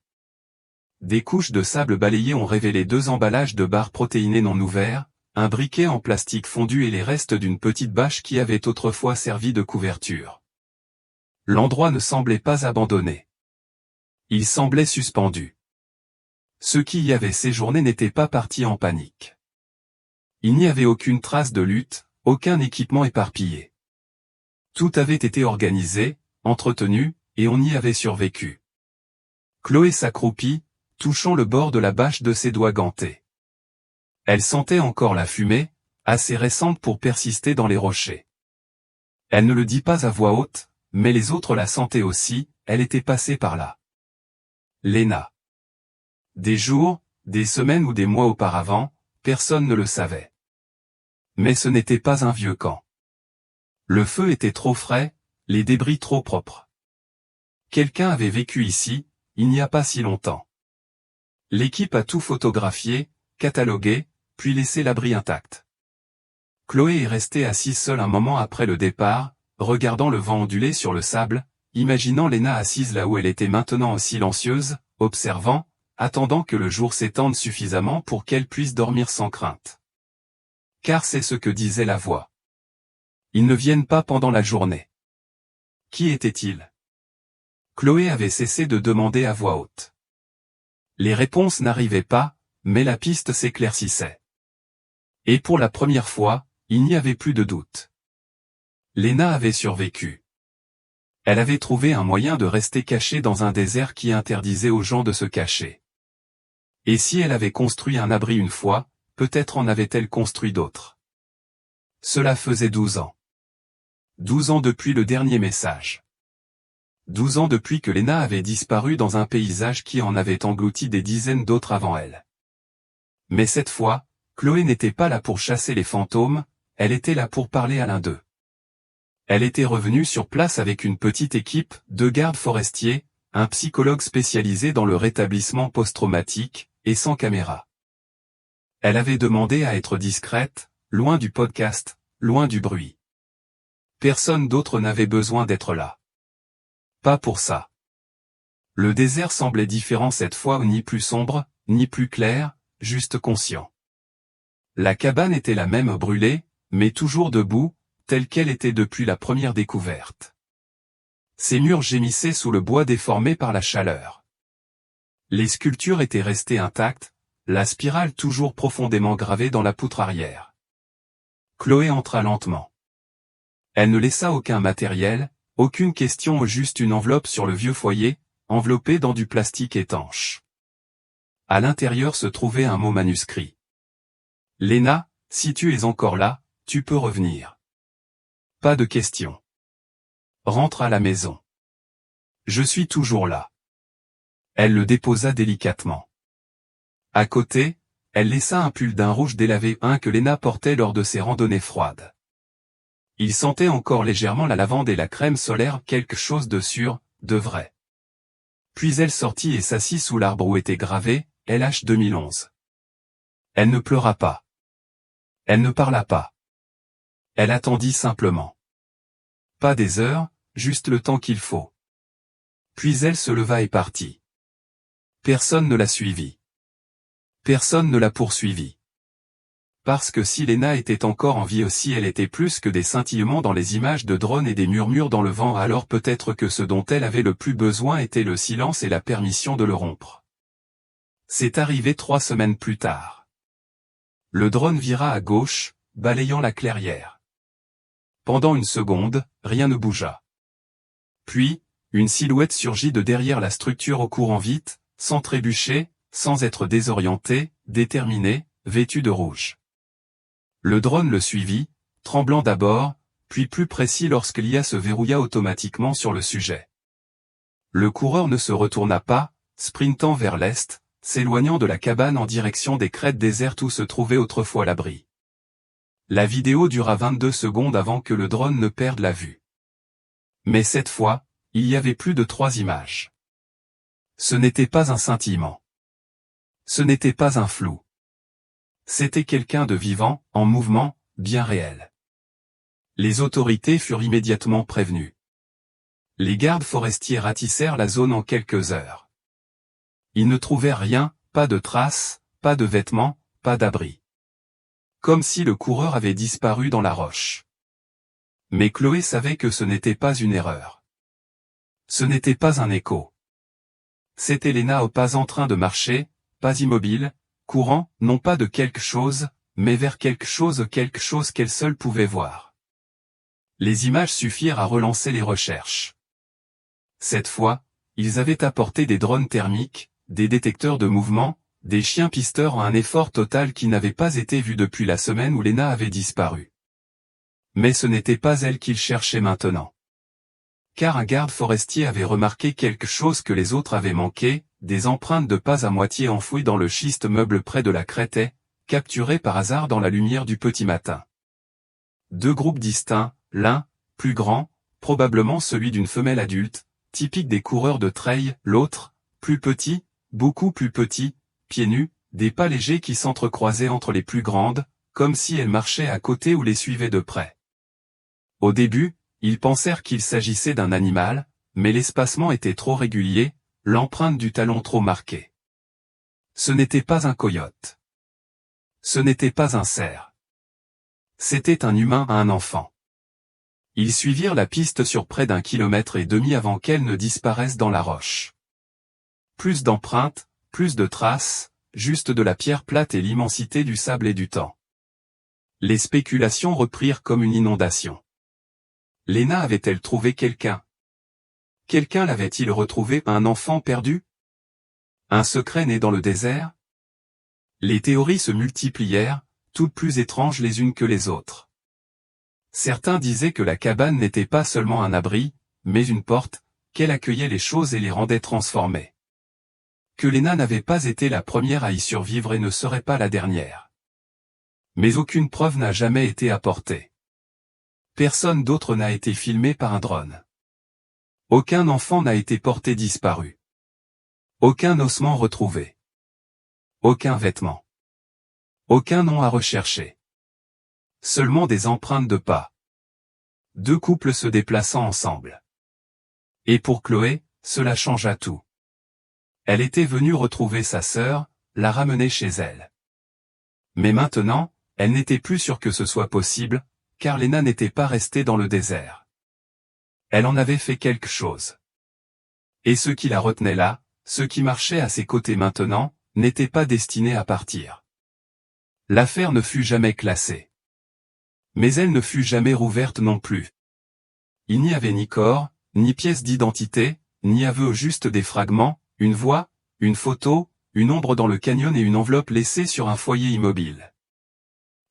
Des couches de sable balayées ont révélé 2 emballages de barres protéinées non ouverts, un briquet en plastique fondu et les restes d'une petite bâche qui avait autrefois servi de couverture. L'endroit ne semblait pas abandonné. Il semblait suspendu. Ceux qui y avaient séjourné n'étaient pas partis en panique. Il n'y avait aucune trace de lutte, aucun équipement éparpillé. Tout avait été organisé, entretenu, et on y avait survécu. Chloé s'accroupit, touchant le bord de la bâche de ses doigts gantés. Elle sentait encore la fumée, assez récente pour persister dans les rochers. Elle ne le dit pas à voix haute, mais les autres la sentaient aussi, elle était passée par là. Lena. Des jours, des semaines ou des mois auparavant, personne ne le savait. Mais ce n'était pas un vieux camp. Le feu était trop frais, les débris trop propres. Quelqu'un avait vécu ici, il n'y a pas si longtemps. L'équipe a tout photographié, catalogué, puis laissé l'abri intact. Chloé est restée assise seule un moment après le départ, regardant le vent onduler sur le sable, imaginant Lena assise là où elle était maintenant silencieuse, observant, attendant que le jour s'étende suffisamment pour qu'elle puisse dormir sans crainte. Car c'est ce que disait la voix. Ils ne viennent pas pendant la journée. Qui était-il? Chloé avait cessé de demander à voix haute. Les réponses n'arrivaient pas, mais la piste s'éclaircissait. Et pour la première fois, il n'y avait plus de doute. Lena avait survécu. Elle avait trouvé un moyen de rester cachée dans un désert qui interdisait aux gens de se cacher. Et si elle avait construit un abri une fois, peut-être en avait-elle construit d'autres. Cela faisait 12 ans. 12 ans depuis le dernier message. 12 ans depuis que Lena avait disparu dans un paysage qui en avait englouti des dizaines d'autres avant elle. Mais cette fois, Chloé n'était pas là pour chasser les fantômes, elle était là pour parler à l'un d'eux. Elle était revenue sur place avec une petite équipe, 2 gardes forestiers, un psychologue spécialisé dans le rétablissement post-traumatique, et sans caméra. Elle avait demandé à être discrète, loin du podcast, loin du bruit. Personne d'autre n'avait besoin d'être là. Pas pour ça. Le désert semblait différent cette fois, ni plus sombre, ni plus clair, juste conscient. La cabane était la même brûlée, mais toujours debout, telle qu'elle était depuis la première découverte. Ses murs gémissaient sous le bois déformé par la chaleur. Les sculptures étaient restées intactes, la spirale toujours profondément gravée dans la poutre arrière. Chloé entra lentement. Elle ne laissa aucun matériel, aucune question, juste une enveloppe sur le vieux foyer, enveloppée dans du plastique étanche. À l'intérieur se trouvait un mot manuscrit. Lena, si tu es encore là, tu peux revenir. Pas de question. Rentre à la maison. Je suis toujours là. Elle le déposa délicatement. À côté, elle laissa un pull d'un rouge délavé, un que Lena portait lors de ses randonnées froides. Il sentait encore légèrement la lavande et la crème solaire, quelque chose de sûr, de vrai. Puis elle sortit et s'assit sous l'arbre où était gravé, LH 2011. Elle ne pleura pas. Elle ne parla pas. Elle attendit simplement. Pas des heures, juste le temps qu'il faut. Puis elle se leva et partit. Personne ne la suivit. Personne ne la poursuivit. Parce que si Lena était encore en vie aussi, elle était plus que des scintillements dans les images de drones et des murmures dans le vent, alors peut-être que ce dont elle avait le plus besoin était le silence et la permission de le rompre. C'est arrivé 3 semaines plus tard. Le drone vira à gauche, balayant la clairière. Pendant une seconde, rien ne bougea. Puis, une silhouette surgit de derrière la structure au courant vite, sans trébucher, sans être désorienté, déterminé, vêtu de rouge. Le drone le suivit, tremblant d'abord, puis plus précis lorsque l'IA se verrouilla automatiquement sur le sujet. Le coureur ne se retourna pas, sprintant vers l'est, s'éloignant de la cabane en direction des crêtes désertes où se trouvait autrefois l'abri. La vidéo dura 22 secondes avant que le drone ne perde la vue. Mais cette fois, il y avait plus de 3 images. Ce n'était pas un scintillement. Ce n'était pas un flou. C'était quelqu'un de vivant, en mouvement, bien réel. Les autorités furent immédiatement prévenues. Les gardes forestiers ratissèrent la zone en quelques heures. Ils ne trouvèrent rien, pas de traces, pas de vêtements, pas d'abri. Comme si le coureur avait disparu dans la roche. Mais Chloé savait que ce n'était pas une erreur. Ce n'était pas un écho. C'était Léna au pas en train de marcher, pas immobile, courant, non pas de quelque chose, mais vers quelque chose qu'elle seule pouvait voir. Les images suffirent à relancer les recherches. Cette fois, ils avaient apporté des drones thermiques, des détecteurs de mouvement, des chiens pisteurs en un effort total qui n'avait pas été vu depuis la semaine où Léna avait disparu. Mais ce n'était pas elle qu'ils cherchaient maintenant. Car un garde forestier avait remarqué quelque chose que les autres avaient manqué, des empreintes de pas à moitié enfouies dans le schiste meuble près de la Crétaie, capturées par hasard dans la lumière du petit matin. Deux groupes distincts, l'un, plus grand, probablement celui d'une femelle adulte, typique des coureurs de trail, l'autre, plus petit, beaucoup plus petit, pieds nus, des pas légers qui s'entrecroisaient entre les plus grandes, comme si elles marchaient à côté ou les suivaient de près. Au début, ils pensèrent qu'il s'agissait d'un animal, mais l'espacement était trop régulier, l'empreinte du talon trop marquée. Ce n'était pas un coyote. Ce n'était pas un cerf. C'était un humain à un enfant. Ils suivirent la piste sur près d'1,5 kilomètre avant qu'elle ne disparaisse dans la roche. Plus d'empreintes, plus de traces, juste de la pierre plate et l'immensité du sable et du temps. Les spéculations reprirent comme une inondation. Léna avait-elle trouvé quelqu'un? Quelqu'un l'avait-il retrouvé, un enfant perdu? Un secret né dans le désert? Les théories se multiplièrent, toutes plus étranges les unes que les autres. Certains disaient que la cabane n'était pas seulement un abri, mais une porte, qu'elle accueillait les choses et les rendait transformées. Que Léna n'avait pas été la première à y survivre et ne serait pas la dernière. Mais aucune preuve n'a jamais été apportée. Personne d'autre n'a été filmé par un drone. Aucun enfant n'a été porté disparu. Aucun ossement retrouvé. Aucun vêtement. Aucun nom à rechercher. Seulement des empreintes de pas. Deux couples se déplaçant ensemble. Et pour Chloé, cela changea tout. Elle était venue retrouver sa sœur, la ramener chez elle. Mais maintenant, elle n'était plus sûre que ce soit possible, car Léna n'était pas restée dans le désert. Elle en avait fait quelque chose. Et ceux qui la retenaient là, ceux qui marchaient à ses côtés maintenant, n'étaient pas destinés à partir. L'affaire ne fut jamais classée. Mais elle ne fut jamais rouverte non plus. Il n'y avait ni corps, ni pièce d'identité, ni aveu, juste des fragments, une voix, une photo, une ombre dans le canyon et une enveloppe laissée sur un foyer immobile.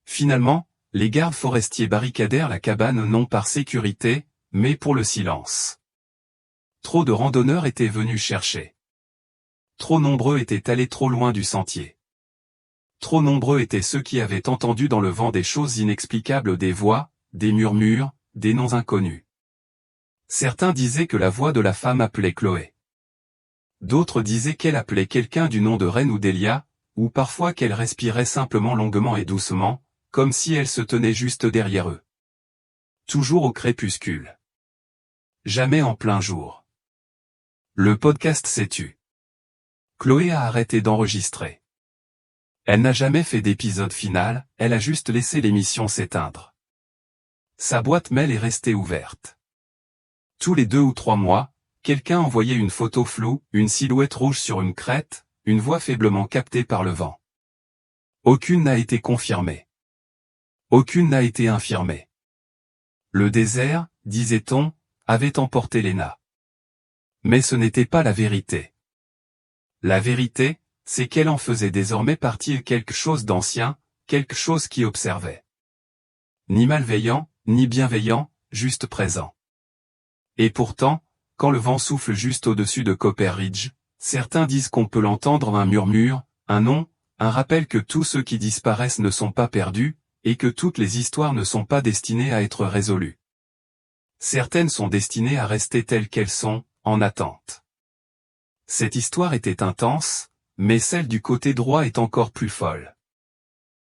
Finalement, les gardes forestiers barricadèrent la cabane non par sécurité, mais pour le silence. Trop de randonneurs étaient venus chercher. Trop nombreux étaient allés trop loin du sentier. Trop nombreux étaient ceux qui avaient entendu dans le vent des choses inexplicables, des voix, des murmures, des noms inconnus. Certains disaient que la voix de la femme appelait Chloé. D'autres disaient qu'elle appelait quelqu'un du nom de Reine ou d'Elia, ou parfois qu'elle respirait simplement longuement et doucement, comme si elle se tenait juste derrière eux. Toujours au crépuscule. Jamais en plein jour. Le podcast s'est tu. Chloé a arrêté d'enregistrer. Elle n'a jamais fait d'épisode final, elle a juste laissé l'émission s'éteindre. Sa boîte mail est restée ouverte. Tous les 2 ou 3 mois, quelqu'un envoyait une photo floue, une silhouette rouge sur une crête, une voix faiblement captée par le vent. Aucune n'a été confirmée. Aucune n'a été infirmée. Le désert, disait-on, avait emporté Léna. Mais ce n'était pas la vérité. La vérité, c'est qu'elle en faisait désormais partie, quelque chose d'ancien, quelque chose qui observait. Ni malveillant, ni bienveillant, juste présent. Et pourtant, quand le vent souffle juste au-dessus de Copper Ridge, certains disent qu'on peut l'entendre, un murmure, un nom, un rappel que tous ceux qui disparaissent ne sont pas perdus, et que toutes les histoires ne sont pas destinées à être résolues. Certaines sont destinées à rester telles qu'elles sont, en attente. Cette histoire était intense, mais celle du côté droit est encore plus folle.